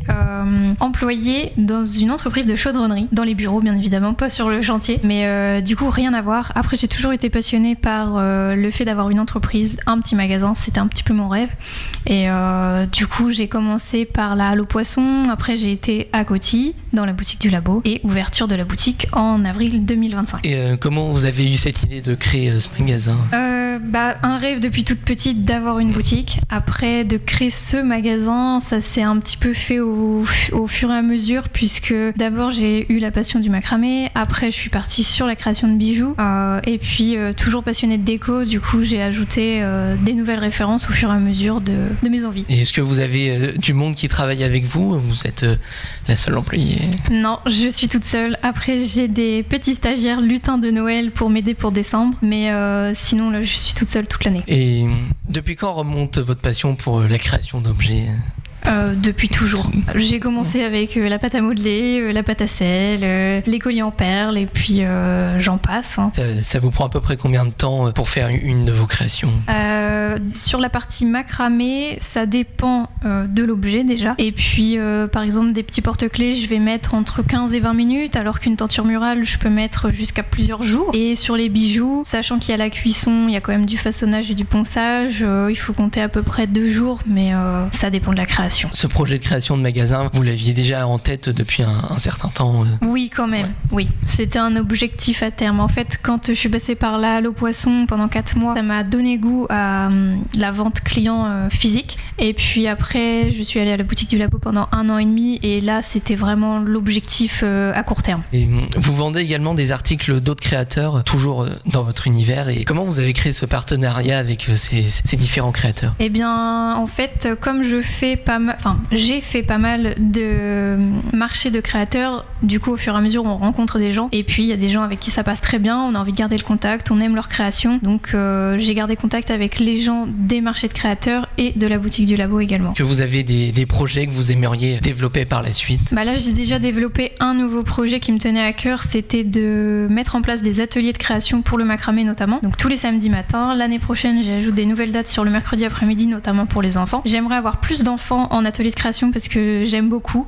employée dans une entreprise de chaudronnerie, dans les bureaux bien évidemment, pas sur le chantier, mais du coup rien à voir. Après, j'ai toujours été passionnée par le fait d'avoir une entreprise, un petit magasin, c'était un petit peu mon rêve. Et du coup, j'ai commencé par la Halle aux Poissons, après j'ai été à Coty, dans la boutique du Labo, et ouverture de la boutique en avril 2025. Et comment vous avez eu cette idée de créer ce magasin? Un rêve depuis toute petite d'avoir une boutique. Après, de créer ce magasin, ça s'est un petit peu fait au fur et à mesure, puisque d'abord j'ai eu la passion du macramé, après je suis partie sur la création de bijoux, et puis toujours passionnée de déco, du coup j'ai ajouté des nouvelles références au fur et à mesure de mes envies. Et est-ce que vous avez du monde qui travaille avec vous? Vous êtes la seule employée? Non, je suis toute seule. Après, j'ai des petits stagiaires lutins de Noël pour m'aider pour décembre, mais sinon là je suis toute seule toute l'année. Et depuis quand remonte votre passion pour la création d'objets? Depuis toujours. J'ai commencé avec la pâte à modeler, la pâte à sel, les colliers en perles, et puis j'en passe. Hein. Ça vous prend à peu près combien de temps pour faire une de vos créations? Sur la partie macramé, ça dépend de l'objet déjà. Et puis, par exemple, des petits porte-clés, je vais mettre entre 15 et 20 minutes, alors qu'une tenture murale, je peux mettre jusqu'à plusieurs jours. Et sur les bijoux, sachant qu'il y a la cuisson, il y a quand même du façonnage et du ponçage, il faut compter à peu près 2 jours, mais ça dépend de la création. Ce projet de création de magasin, vous l'aviez déjà en tête depuis un certain temps? Oui, quand même. Oui, c'était un objectif à terme. En fait, quand je suis passée par la Halle aux Poissons pendant 4 mois, ça m'a donné goût à la vente client physique. Et puis après, je suis allée à la boutique du Labo pendant 1 an et demi. Et là, c'était vraiment l'objectif à court terme. Et vous vendez également des articles d'autres créateurs, toujours dans votre univers. Et comment vous avez créé ce partenariat avec ces différents créateurs? Eh bien, en fait, comme j'ai fait pas mal de marchés de créateurs, du coup au fur et à mesure on rencontre des gens et puis il y a des gens avec qui ça passe très bien, on a envie de garder le contact, on aime leur création, donc j'ai gardé contact avec les gens des marchés de créateurs et de la boutique du Labo également. Que vous avez des projets que vous aimeriez développer par la suite? Là j'ai déjà développé un nouveau projet qui me tenait à cœur, c'était de mettre en place des ateliers de création pour le macramé notamment, donc tous les samedis matins. L'année prochaine j'ajoute des nouvelles dates sur le mercredi après-midi, notamment pour les enfants. J'aimerais avoir plus d'enfants en atelier de création parce que j'aime beaucoup.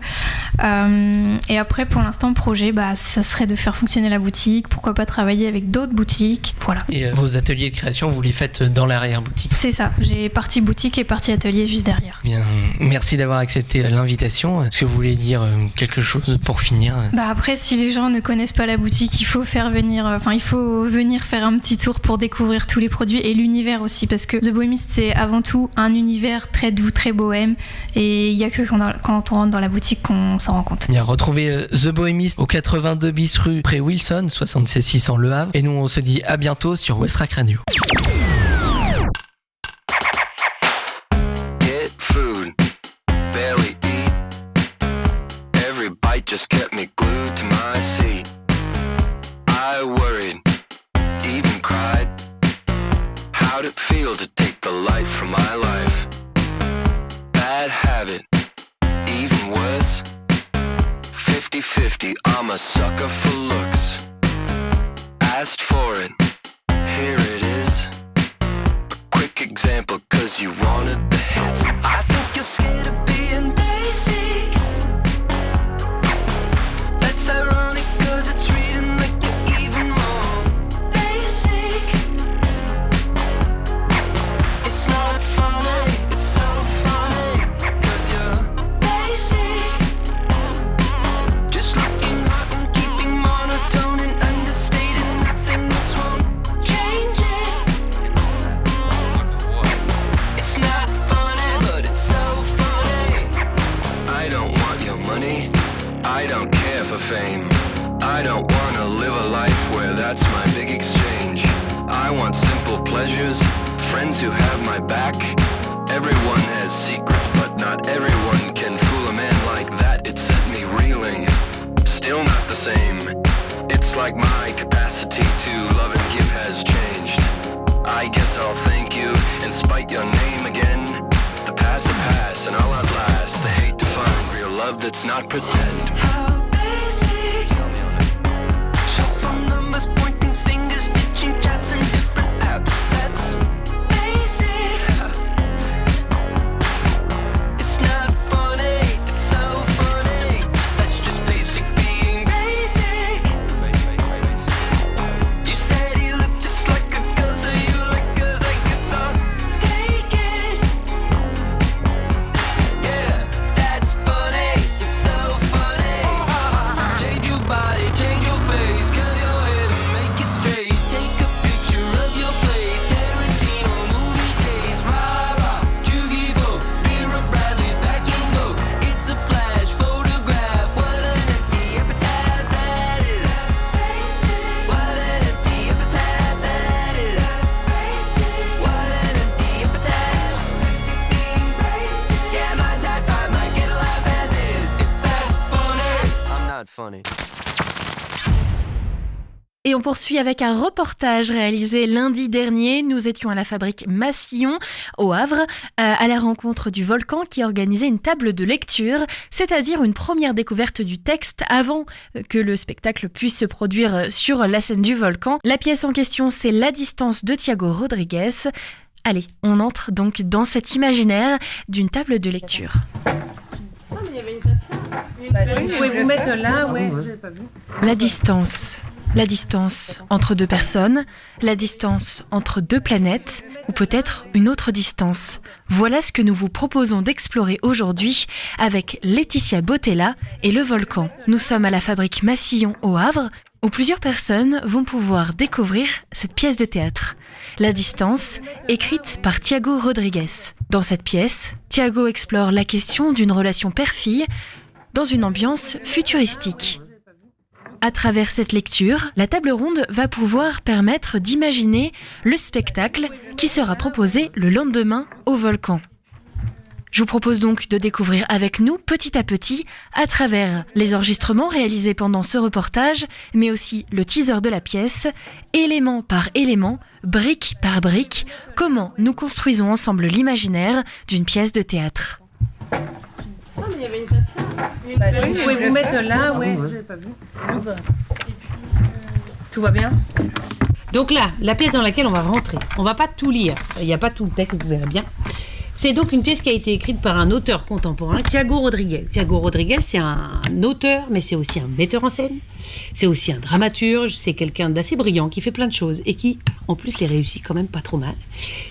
Et après, pour l'instant, projet, ça serait de faire fonctionner la boutique. Pourquoi pas travailler avec d'autres boutiques. Voilà. Et vos ateliers de création, vous les faites dans l'arrière-boutique? C'est ça. J'ai partie boutique et partie atelier juste derrière. Bien. Merci d'avoir accepté l'invitation. Est-ce que vous voulez dire quelque chose pour finir? Après, si les gens ne connaissent pas la boutique, il faut venir faire un petit tour pour découvrir tous les produits et l'univers aussi, parce que The Bohémiste, c'est avant tout un univers très doux, très bohème. Et il n'y a que quand on rentre dans la boutique qu'on s'en rend compte. Bien, retrouvez The Bohémiste au 82 bis rue près Wilson, 76 600 Le Havre. Et nous, on se dit à bientôt sur Westrack Radio. Get food, barely eat. Every bite just kept me glued to my seat. I worried, even cried. How'd it feel to take the light from my life? Bad habit, even worse. 50-50, I'm a sucker for looks. Asked for it, here it is. A quick example, cause you wanted the hits. I think you're scared of being basic. That's ironic, cause it's reading like you're even more basic. It's not funny, it's so funny, cause you're basic. Just looking hot and keeping my I want simple pleasures, friends who have my back. Everyone has secrets, but not everyone can fool a man like that. It set me reeling, still not the same. It's like my capacity to love and give has changed. I guess I'll thank you and spite your name again. The past will pass and I'll outlast the hate to find real love that's not pretend. How basic. Shot from numbers, pointing fingers, ditching chats and different apps. That's basic. It's not funny, it's so funny. That's just basic being basic. You said he looked just like a girl, so you like girls, I guess I'll take it. Yeah, that's funny, you're so funny. Change your body, change your face, curl your hair and make it straight. Take a picture of your plate, Tarantino movie days. Rah rah, Jugivo, Vera Bradley's back in vogue. It's a flash photograph, what an empty epitaph that is. What an empty epitaph that is. What an empty epitaph. Yeah, my type 5 might get a laugh as is. If that's funny, I'm not funny. Et on poursuit avec un reportage réalisé lundi dernier. Nous étions à la fabrique Massillon, au Havre, à la rencontre du Volcan qui organisait une table de lecture, c'est-à-dire une première découverte du texte avant que le spectacle puisse se produire sur la scène du Volcan. La pièce en question, c'est La distance de Thiago Rodrigues. Allez, on entre donc dans cet imaginaire d'une table de lecture. Vous pouvez vous mettre là, ouais. La distance entre deux personnes, la distance entre deux planètes, ou peut-être une autre distance. Voilà ce que nous vous proposons d'explorer aujourd'hui avec Laetitia Botella et le Volcan. Nous sommes à la fabrique Massillon au Havre, où plusieurs personnes vont pouvoir découvrir cette pièce de théâtre. La distance, écrite par Thiago Rodrigues. Dans cette pièce, Thiago explore la question d'une relation père-fille dans une ambiance futuristique. À travers cette lecture, la table ronde va pouvoir permettre d'imaginer le spectacle qui sera proposé le lendemain au Volcan. Je vous propose donc de découvrir avec nous petit à petit, à travers les enregistrements réalisés pendant ce reportage, mais aussi le teaser de la pièce, élément par élément, brique par brique, comment nous construisons ensemble l'imaginaire d'une pièce de théâtre. Vous pouvez vous mettre là, ouais. Tout va bien. Donc là, la pièce dans laquelle on va rentrer, on va pas tout lire, il n'y a pas tout le texte, vous verrez bien. C'est donc une pièce qui a été écrite par un auteur contemporain, Thiago Rodrigues. Thiago Rodrigues, c'est un auteur, mais c'est aussi un metteur en scène, c'est aussi un dramaturge, c'est quelqu'un d'assez brillant, qui fait plein de choses, et qui, en plus, les réussit quand même pas trop mal.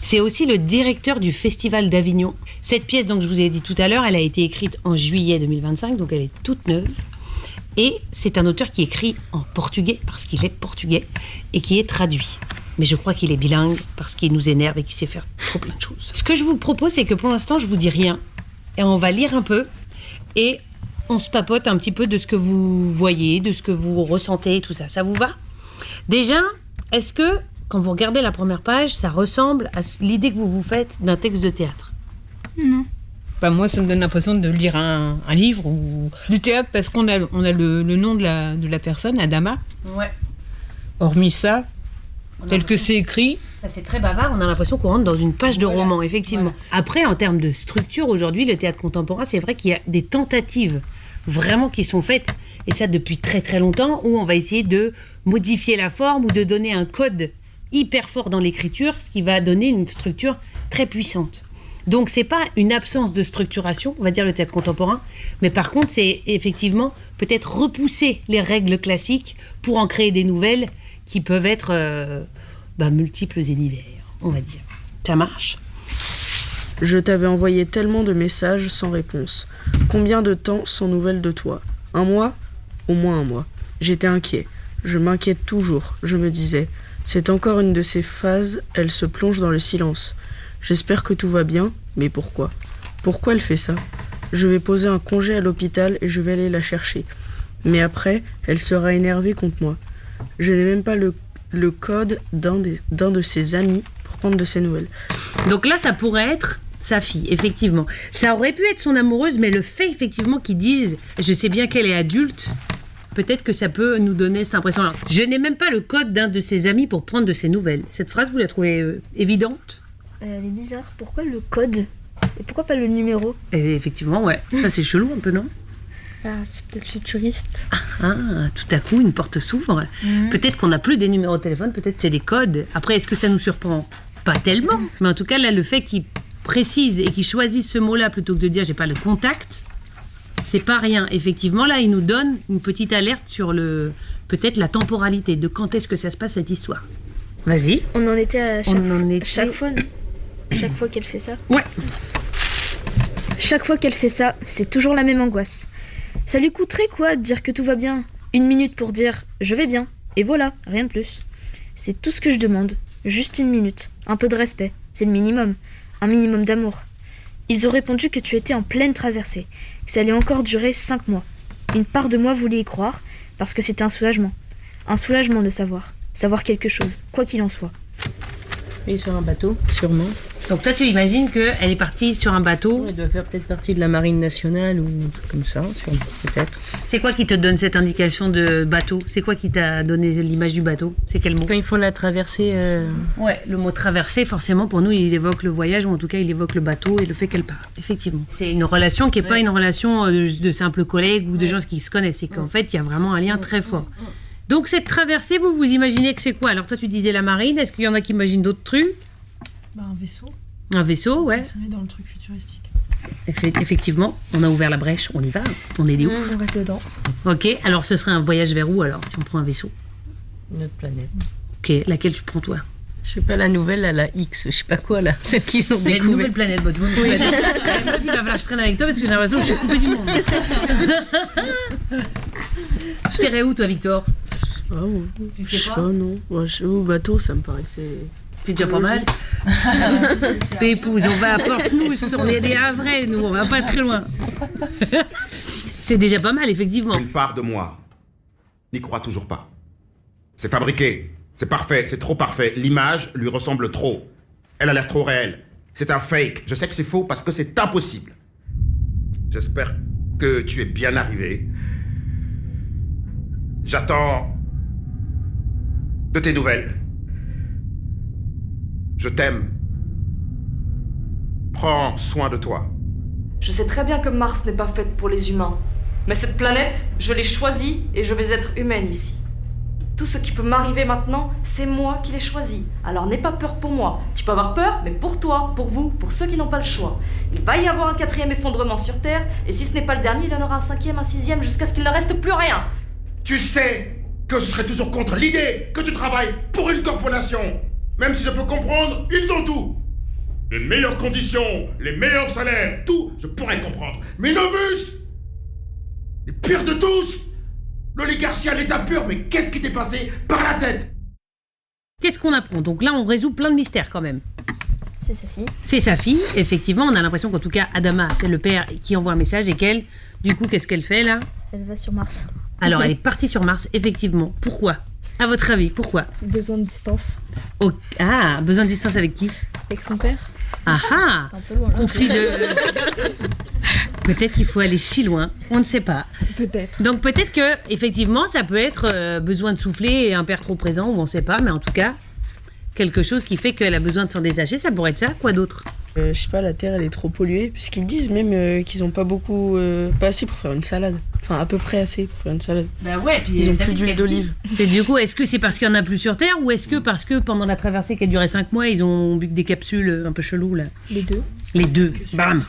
C'est aussi le directeur du Festival d'Avignon. Cette pièce, donc, je vous ai dit tout à l'heure, elle a été écrite en juillet 2025, donc elle est toute neuve. Et c'est un auteur qui écrit en portugais, parce qu'il est portugais, et qui est traduit. Mais je crois qu'il est bilingue, parce qu'il nous énerve et qu'il sait faire trop plein de choses. Ce que je vous propose, c'est que pour l'instant, je vous dis rien. Et on va lire un peu, et on se papote un petit peu de ce que vous voyez, de ce que vous ressentez et tout ça. Ça vous va ? Déjà, est-ce que, quand vous regardez la première page, ça ressemble à l'idée que vous vous faites d'un texte de théâtre ? Non. Bah moi, ça me donne l'impression de lire un livre ou du théâtre parce qu'on a le nom de la personne, Adama. Ouais. Hormis ça, tel que c'est écrit. C'est très bavard, on a l'impression qu'on rentre dans une page de roman, effectivement. Voilà. Après, en termes de structure, aujourd'hui, le théâtre contemporain, c'est vrai qu'il y a des tentatives vraiment qui sont faites, et ça depuis très très longtemps, où on va essayer de modifier la forme ou de donner un code hyper fort dans l'écriture, ce qui va donner une structure très puissante. Donc, c'est pas une absence de structuration, on va dire le théâtre contemporain, mais par contre, c'est effectivement peut-être repousser les règles classiques pour en créer des nouvelles qui peuvent être multiples et divers, on va dire. Ça marche ? Je t'avais envoyé tellement de messages sans réponse. Combien de temps sans nouvelles de toi ? 1 mois ? Au moins 1 mois. J'étais inquiet. Je m'inquiète toujours. Je me disais, c'est encore une de ces phases, elle se plonge dans le silence. J'espère que tout va bien, mais pourquoi ? Pourquoi elle fait ça ? Je vais poser un congé à l'hôpital et je vais aller la chercher. Mais après, elle sera énervée contre moi. Je n'ai même pas le code d'un de ses amis pour prendre de ses nouvelles. Donc là, ça pourrait être sa fille, effectivement. Ça aurait pu être son amoureuse, mais le fait, effectivement, qu'ils disent « je sais bien qu'elle est adulte », peut-être que ça peut nous donner cette impression-là. Je n'ai même pas le code d'un de ses amis pour prendre de ses nouvelles. Cette phrase, vous la trouvez évidente ? Elle est bizarre. Pourquoi le code ? Et pourquoi pas le numéro ? Et effectivement, ouais. Ça, c'est chelou un peu, non ? Ah, c'est peut-être futuriste. Ah, tout à coup, une porte s'ouvre. Peut-être qu'on n'a plus des numéros de téléphone, peut-être c'est des codes. Après, est-ce que ça nous surprend ? Pas tellement. Mais en tout cas, là, le fait qu'il précise et qu'il choisisse ce mot-là plutôt que de dire « j'ai pas le contact », c'est pas rien. Effectivement, là, il nous donne une petite alerte sur peut-être la temporalité de quand est-ce que ça se passe cette histoire. Vas-y. On en était à chaque fois qu'elle fait ça. Ouais. Chaque fois qu'elle fait ça, c'est toujours la même angoisse. Ça lui coûterait quoi de dire que tout va bien ? 1 minute pour dire « je vais bien ». Et voilà, rien de plus. C'est tout ce que je demande. Juste 1 minute. Un peu de respect. C'est le minimum. Un minimum d'amour. Ils ont répondu que tu étais en pleine traversée, que ça allait encore durer 5 mois. Une part de moi voulait y croire, parce que c'était un soulagement. Un soulagement de savoir quelque chose, quoi qu'il en soit. Et sur un bateau, sûrement. Donc toi, tu imagines qu'elle est partie sur un bateau. Elle doit faire peut-être partie de la marine nationale ou un truc comme ça, peut-être. C'est quoi qui te donne cette indication de bateau ? C'est quoi qui t'a donné l'image du bateau ? C'est quel mot ? Quand ils font la traversée... Ouais, le mot traversée, forcément, pour nous, il évoque le voyage, ou en tout cas, il évoque le bateau et le fait qu'elle part. Effectivement. C'est une relation qui n'est pas une relation de simples collègues ou de gens qui se connaissent. C'est qu'en fait, il y a vraiment un lien très fort. Donc cette traversée, vous imaginez que c'est quoi ? Alors toi, tu disais la marine. Est-ce qu'il y en a qui imaginent d'autres trucs ? Un vaisseau. Un vaisseau, ouais. On est dans le truc futuristique. Effectivement, on a ouvert la brèche, on y va, on est des ouf. On reste dedans. Ok, alors ce serait un voyage vers où alors, si on prend un vaisseau ? Une autre planète. Ok, laquelle tu prends toi ? Je sais pas, la nouvelle, là, la X, je sais pas quoi, là, celle qu'ils ont Il y a découvert. une nouvelle planète, bon, tu vois, oui. Je traîne avec toi parce que j'ai l'impression que je suis coupée du monde. Tu irais où toi, Victor ? Je sais pas, non. Moi, au bateau, ça me paraissait... C'est déjà pas mal. Pépouze, on va à Portsmouth, on est des Havrais, nous, on va pas très loin. C'est déjà pas mal, effectivement. Une part de moi n'y croit toujours pas. C'est fabriqué, c'est parfait, c'est trop parfait. L'image lui ressemble trop. Elle a l'air trop réelle. C'est un fake. Je sais que c'est faux parce que c'est impossible. J'espère que tu es bien arrivé. J'attends de tes nouvelles. Je t'aime. Prends soin de toi. Je sais très bien que Mars n'est pas faite pour les humains. Mais cette planète, je l'ai choisie et je vais être humaine ici. Tout ce qui peut m'arriver maintenant, c'est moi qui l'ai choisi. Alors n'aie pas peur pour moi. Tu peux avoir peur, mais pour toi, pour vous, pour ceux qui n'ont pas le choix. Il va y avoir un 4e effondrement sur Terre, et si ce n'est pas le dernier, il y en aura un 5e, un 6e, jusqu'à ce qu'il ne reste plus rien. Tu sais que je serai toujours contre l'idée que tu travailles pour une corporation. Même si je peux comprendre, ils ont tout. Les meilleures conditions, les meilleurs salaires, tout, je pourrais comprendre. Mais Novus, les pires de tous, l'oligarchie à l'état pur, mais qu'est-ce qui t'est passé par la tête ? Qu'est-ce qu'on apprend ? Donc là, on résout plein de mystères quand même. C'est sa fille. C'est sa fille, effectivement. On a l'impression qu'en tout cas, Adama, c'est le père qui envoie un message et qu'elle, du coup, qu'est-ce qu'elle fait là ? Elle va sur Mars. Alors, elle est partie sur Mars, effectivement. Pourquoi ? À votre avis, pourquoi ? Besoin de distance. Oh, ah, besoin de distance avec qui ? Avec son père. Ah ah ! C'est un peu loin. Conflit de... Peut-être qu'il faut aller si loin, on ne sait pas. Peut-être. Donc peut-être que, effectivement, ça peut être besoin de souffler et un père trop présent, ou on ne sait pas, mais en tout cas, quelque chose qui fait qu'elle a besoin de s'en détacher, ça pourrait être ça, quoi d'autre ? Je sais pas, la Terre elle est trop polluée, puisqu'ils disent même qu'ils ont pas beaucoup, pas assez pour faire une salade. Enfin, à peu près assez pour faire une salade. Bah ouais, puis ils ont plus d'huile d'olive. C'est du coup, est-ce que c'est parce qu'il y en a plus sur Terre, ou est-ce que parce que pendant la traversée qui a duré 5 mois, ils ont bu que des capsules un peu cheloues là ? Les deux. Les deux, bam.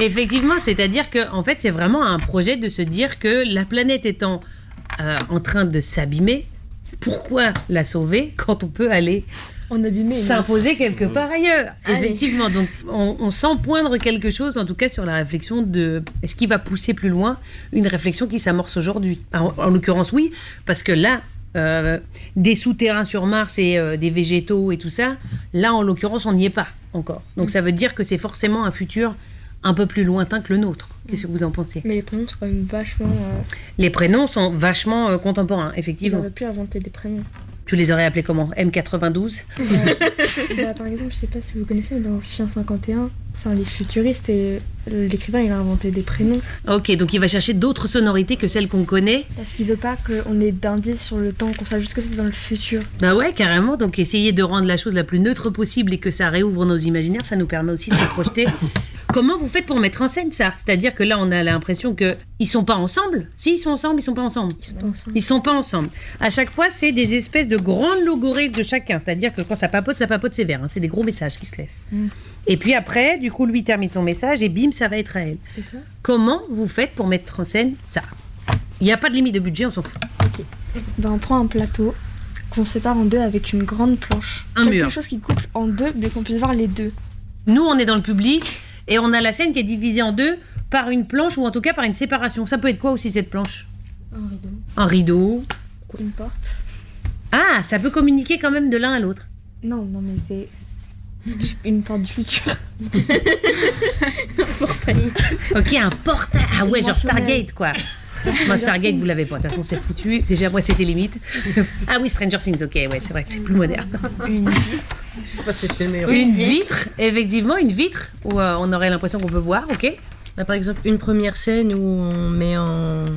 Effectivement, c'est-à-dire que en fait, c'est vraiment un projet de se dire que la planète étant en train de s'abîmer, pourquoi la sauver quand on peut aller s'imposer quelque part ailleurs ? Effectivement, donc on sent poindre quelque chose, en tout cas sur la réflexion de est-ce qu'il va pousser plus loin une réflexion qui s'amorce aujourd'hui ? En l'occurrence, oui, parce que là, des souterrains sur Mars et des végétaux et tout ça, là, en l'occurrence, on n'y est pas encore. Donc ça veut dire que c'est forcément un futur un peu plus lointain que le nôtre. Qu'est-ce que vous en pensez ? Mais les prénoms sont quand même vachement... Les prénoms sont vachement contemporains, Ils effectivement. auraient pu inventer des prénoms. Tu les aurais appelés comment? M92? Par exemple, je sais pas si vous connaissez, mais dans Chien 51, c'est un livre futuriste et l'écrivain il a inventé des prénoms. Ok, donc il va chercher d'autres sonorités que celles qu'on connaît. Parce qu'il veut pas qu'on ait d'indices sur le temps, qu'on sache juste que c'est dans le futur. Bah ouais, carrément. Donc essayer de rendre la chose la plus neutre possible et que ça réouvre nos imaginaires, ça nous permet aussi de se projeter. Comment vous faites pour mettre en scène ça? C'est-à-dire que là, on a l'impression qu'ils sont pas ensemble. Si, ils sont ensemble, ils sont pas ensemble. Ils sont pas ensemble. À chaque fois, c'est des espèces de grandes logorées de chacun. C'est-à-dire que quand ça papote sévère. Hein. C'est des gros messages qui se laissent. Et puis après, du coup, lui termine son message et bim, ça va être à elle. Comment vous faites pour mettre en scène ça? Il n'y a pas de limite de budget, on s'en fout. Ok. On prend un plateau qu'on sépare en deux avec une grande planche. Quelque chose qui coupe en deux, mais qu'on puisse voir les deux. Nous, on est dans le public et on a la scène qui est divisée en deux par une planche ou en tout cas par une séparation. Ça peut être quoi aussi cette planche? Un rideau. Une porte. Ah, ça peut communiquer quand même de l'un à l'autre. Non, mais c'est une porte du futur. Un portail. Ok, un portail. Ah ouais, genre Stargate quoi. Moi, Stargate, vous l'avez pas. De toute façon, c'est foutu. Déjà, moi, c'était limite. Ah oui, Stranger Things, ok, ouais, c'est vrai que c'est plus moderne. Une vitre. Je sais pas si c'est le meilleur. Une vitre, effectivement, une vitre où on aurait l'impression qu'on peut voir, ok. Là, par exemple, une première scène où on met en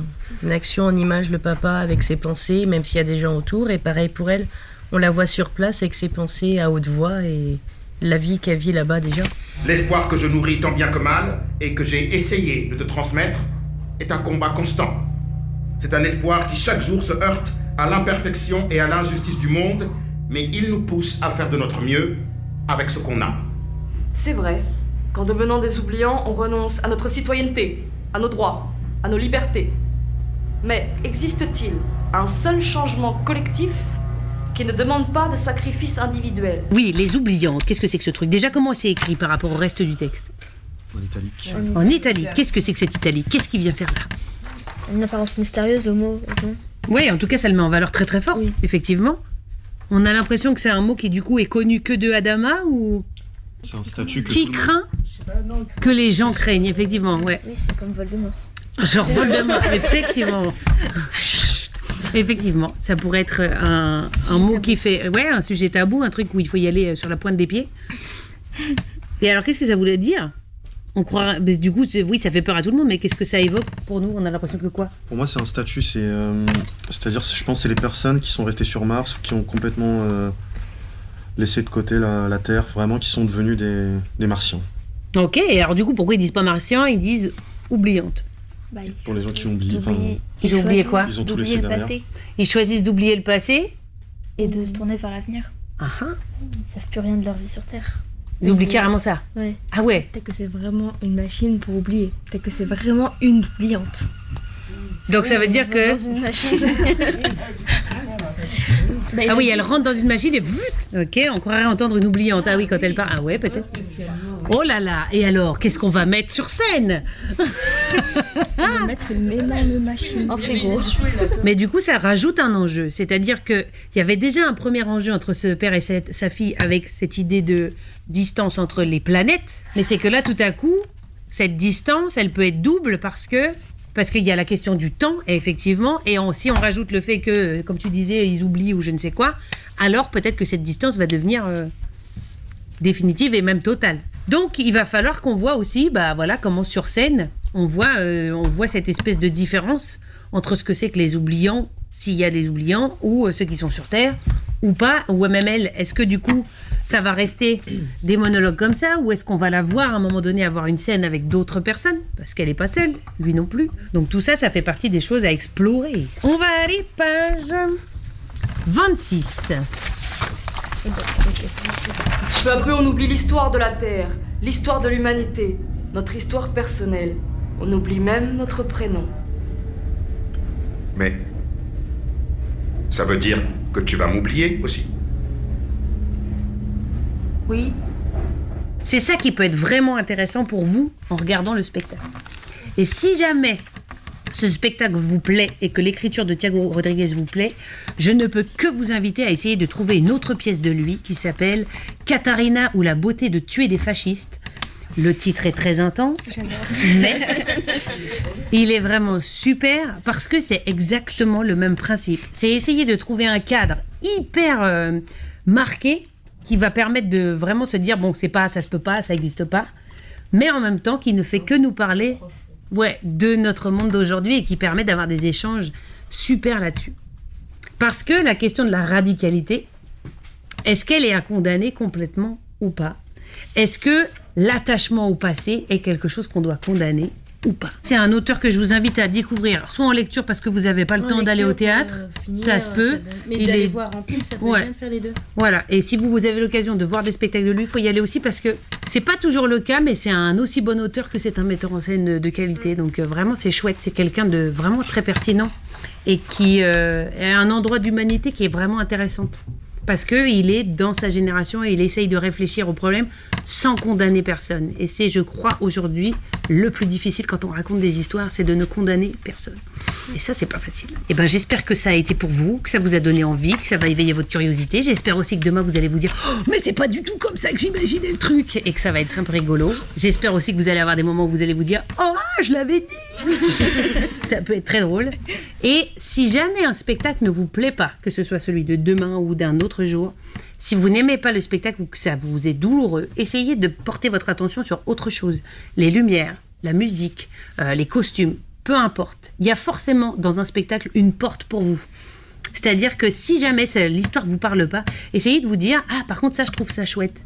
action, en image, le papa avec ses pensées, même s'il y a des gens autour. Et pareil pour elle, on la voit sur place avec ses pensées à haute voix et la vie qu'elle vit là-bas déjà. L'espoir que je nourris tant bien que mal et que j'ai essayé de te transmettre est un combat constant. C'est un espoir qui chaque jour se heurte à l'imperfection et à l'injustice du monde, mais il nous pousse à faire de notre mieux avec ce qu'on a. C'est vrai, qu'en devenant des oubliants, on renonce à notre citoyenneté, à nos droits, à nos libertés. Mais existe-t-il un seul changement collectif qui ne demande pas de sacrifice individuel? Oui, les oubliantes, qu'est-ce que c'est que ce truc? Déjà, comment c'est écrit par rapport au reste du texte? En italique. En italique. Qu'est-ce que c'est que cette italique? Qu'est-ce qui vient faire là? Une apparence mystérieuse au mot. Oui, en tout cas, ça le met en valeur très très fort, effectivement. On a l'impression que c'est un mot qui du coup est connu que de Adama ou C'est un statut que qui craint que les gens craignent, effectivement, ouais. Oui, c'est comme Voldemort. Genre Voldemort, effectivement. Effectivement, ça pourrait être un mot qui fait... Ouais, un sujet tabou, un truc où il faut y aller sur la pointe des pieds. Et alors, qu'est-ce que ça voulait dire? On croit... Du coup, oui, ça fait peur à tout le monde, mais qu'est-ce que ça évoque pour nous? On a l'impression que quoi? Pour moi, c'est un statut, c'est-à-dire, je pense, c'est les personnes qui sont restées sur Mars ou qui ont complètement laissé de côté la Terre, vraiment, qui sont devenus des Martiens. Ok, et alors du coup, pourquoi ils disent pas martiens, ils disent oubliantes? Pour les gens qui oublient. Ils ont oublié quoi? Ils ont tout laissé derrière. Ils choisissent d'oublier le passé et de se tourner vers l'avenir. Ah ah. Ils savent plus rien de leur vie sur Terre. Ils oublient carrément ça. Ouais. Ah ouais. Peut-être que c'est vraiment une machine pour oublier. Peut-être que c'est vraiment une oubliante. Donc ça veut dire que... Dans une machine. Ah oui, elle rentre dans une machine et ok, on croirait entendre une oubliante. Ah oui, quand elle part. Ah ouais, peut-être. Oh là là. Et alors, qu'est-ce qu'on va mettre sur scène? On va mettre une énorme machine en frigo. Mais du coup, ça rajoute un enjeu. C'est-à-dire qu'il y avait déjà un premier enjeu entre ce père et sa fille avec cette idée de distance entre les planètes. Mais c'est que là, tout à coup, cette distance, elle peut être double parce qu'il y a la question du temps, et effectivement, et si on rajoute le fait que, comme tu disais, ils oublient ou je ne sais quoi, alors peut-être que cette distance va devenir définitive et même totale. Donc, il va falloir qu'on voit aussi, voilà, comment sur scène, on voit cette espèce de différence entre ce que c'est que les oubliants, s'il y a des oubliants, ou ceux qui sont sur Terre, ou pas, ou même elle, est-ce que du coup, ça va rester des monologues comme ça, ou est-ce qu'on va la voir à un moment donné avoir une scène avec d'autres personnes, parce qu'elle n'est pas seule, lui non plus. Donc tout ça, ça fait partie des choses à explorer. On va aller page 26. Peu à peu, on oublie l'histoire de la Terre, l'histoire de l'humanité, notre histoire personnelle. On oublie même notre prénom. Mais ça veut dire que tu vas m'oublier aussi. Oui. C'est ça qui peut être vraiment intéressant pour vous en regardant le spectacle. Et si jamais ce spectacle vous plaît et que l'écriture de Thiago Rodriguez vous plaît, je ne peux que vous inviter à essayer de trouver une autre pièce de lui qui s'appelle Katharina ou la beauté de tuer des fascistes. Le titre est très intense, mais il est vraiment super parce que c'est exactement le même principe. C'est essayer de trouver un cadre hyper marqué qui va permettre de vraiment se dire, bon, c'est pas, ça se peut pas, ça n'existe pas, mais en même temps qui ne fait que nous parler de notre monde d'aujourd'hui et qui permet d'avoir des échanges super là-dessus. Parce que la question de la radicalité, est-ce qu'elle est à condamner complètement ou pas ? Est-ce que l'attachement au passé est quelque chose qu'on doit condamner ou pas ? C'est un auteur que je vous invite à découvrir, soit en lecture parce que vous n'avez pas le temps d'aller au théâtre, ça se peut. Mais d'aller voir en plus, ça peut bien faire les deux. Voilà, et si vous avez l'occasion de voir des spectacles de lui, il faut y aller aussi parce que c'est pas toujours le cas, mais c'est un aussi bon auteur que c'est un metteur en scène de qualité. Donc vraiment, c'est chouette, c'est quelqu'un de vraiment très pertinent et qui est un endroit d'humanité qui est vraiment intéressante. Parce qu'il est dans sa génération et il essaye de réfléchir aux problèmes sans condamner personne. Et c'est, je crois, aujourd'hui, le plus difficile quand on raconte des histoires, c'est de ne condamner personne. Et ça, c'est pas facile. Et ben, j'espère que ça a été pour vous, que ça vous a donné envie, que ça va éveiller votre curiosité. J'espère aussi que demain, vous allez vous dire « Oh, mais c'est pas du tout comme ça que j'imaginais le truc !» et que ça va être un peu rigolo. J'espère aussi que vous allez avoir des moments où vous allez vous dire « Oh, je l'avais dit !» Ça peut être très drôle. Et si jamais un spectacle ne vous plaît pas, que ce soit celui de demain ou d'un autre jour, si vous n'aimez pas le spectacle ou que ça vous est douloureux, essayez de porter votre attention sur autre chose. Les lumières, la musique, les costumes, peu importe. Il y a forcément dans un spectacle une porte pour vous. C'est-à-dire que si jamais l'histoire ne vous parle pas, essayez de vous dire « Ah, par contre, ça, je trouve ça chouette ».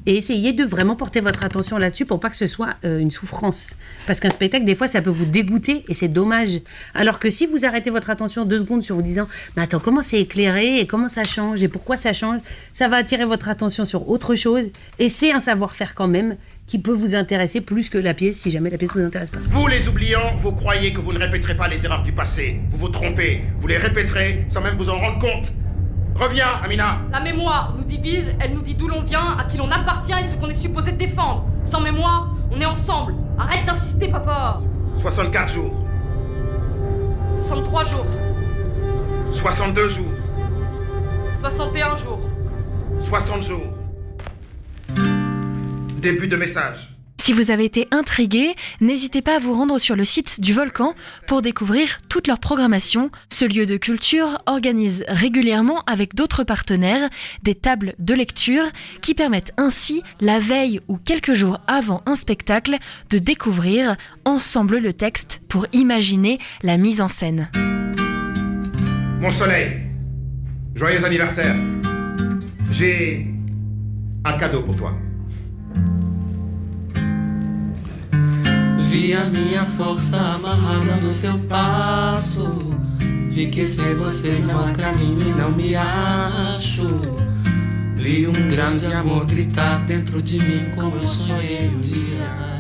Et essayez de vraiment porter votre attention là-dessus pour pas que ce soit une souffrance. Parce qu'un spectacle, des fois, ça peut vous dégoûter et c'est dommage. Alors que si vous arrêtez votre attention 2 secondes sur vous disant « Mais attends, comment c'est éclairé et comment ça change et pourquoi ça change ?» Ça va attirer votre attention sur autre chose et c'est un savoir-faire quand même qui peut vous intéresser plus que la pièce si jamais la pièce ne vous intéresse pas. Vous les oubliants, vous croyez que vous ne répéterez pas les erreurs du passé. Vous vous trompez, vous les répéterez sans même vous en rendre compte. Reviens, Amina. La mémoire nous divise, elle nous dit d'où l'on vient, à qui l'on appartient et ce qu'on est supposé défendre. Sans mémoire, on est ensemble. Arrête d'insister, papa. 64 jours. 63 jours. 62 jours. 61 jours. 60 jours. Début de message. Si vous avez été intrigué, n'hésitez pas à vous rendre sur le site du Volcan pour découvrir toute leur programmation. Ce lieu de culture organise régulièrement avec d'autres partenaires des tables de lecture qui permettent ainsi, la veille ou quelques jours avant un spectacle, de découvrir ensemble le texte pour imaginer la mise en scène. Mon soleil, joyeux anniversaire. J'ai un cadeau pour toi. Vi a minha força amarrada no seu passo. Vi que sem você não há caminho e não me acho. Vi grande amor gritar dentro de mim como eu sonhei dia.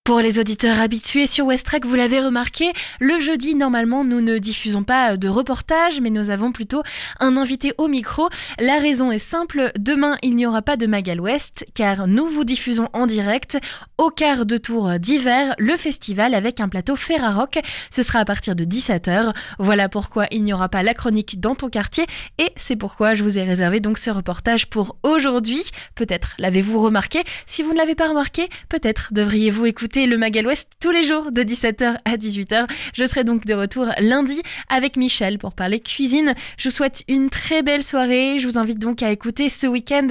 Pour les auditeurs habitués sur Westrack, vous l'avez remarqué, le jeudi, normalement, nous ne diffusons pas de reportage, mais nous avons plutôt un invité au micro. La raison est simple, demain, il n'y aura pas de Mag à l'Ouest, car nous vous diffusons en direct, au quart de tour d'hiver, le festival avec un plateau Ferrarock. Ce sera à partir de 17h. Voilà pourquoi il n'y aura pas la chronique dans ton quartier, et c'est pourquoi je vous ai réservé donc ce reportage pour aujourd'hui. Peut-être l'avez-vous remarqué. Si vous ne l'avez pas remarqué, peut-être devriez-vous écouter le Mag à l'Ouest tous les jours de 17h à 18h. Je serai donc de retour lundi avec Michel pour parler cuisine. Je vous souhaite une très belle soirée. Je vous invite donc à écouter ce week-end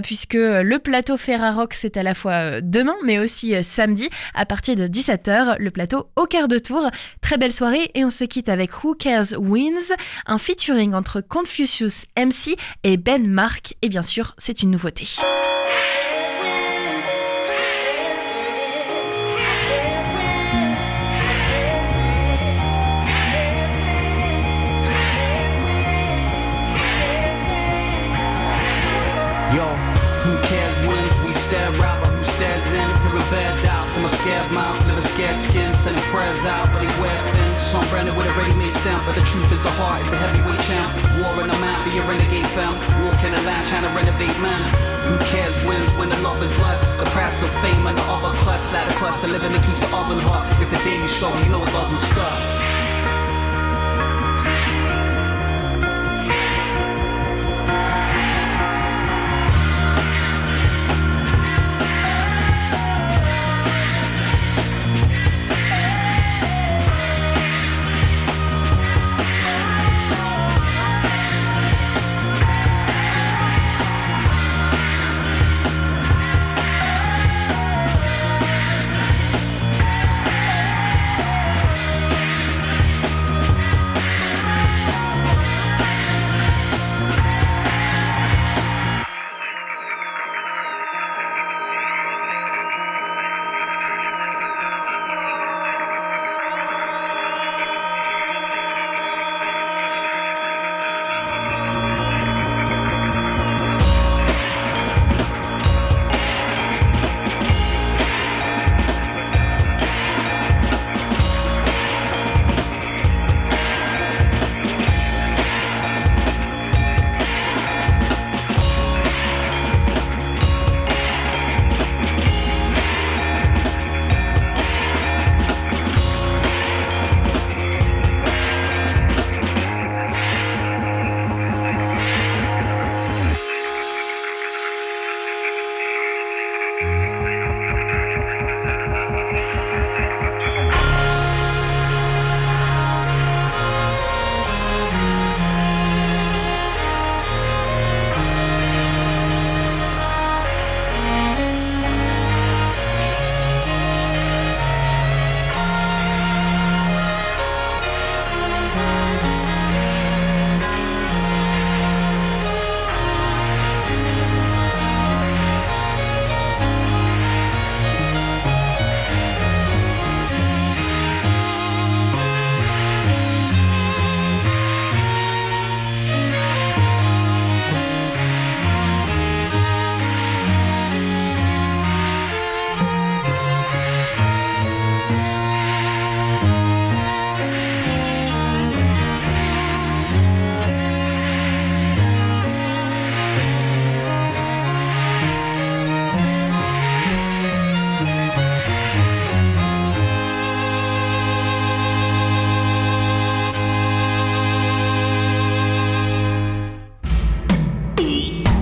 puisque le plateau Ferrarock c'est à la fois demain mais aussi samedi à partir de 17h. Le plateau au quart de tour. Très belle soirée et on se quitte avec Who Cares Wins, un featuring entre Confucius MC et Ben Mark. Et bien sûr, c'est une nouveauté. Yo, who cares wins? We stare out, but who stares in? Hear a bad doubt from a scared mouth, live a scared skin, sending prayers out, but they wear thin. Sean Brandon with a ready-made stamp, but the truth is the heart is the heavyweight champ. War in the map, be a renegade fam. Walk in the land, trying to renovate man. Who cares wins when the love is blessed? The price of fame and the other quest, like the quest of living to keep the oven hot. It's a daily show, you know it doesn't stop.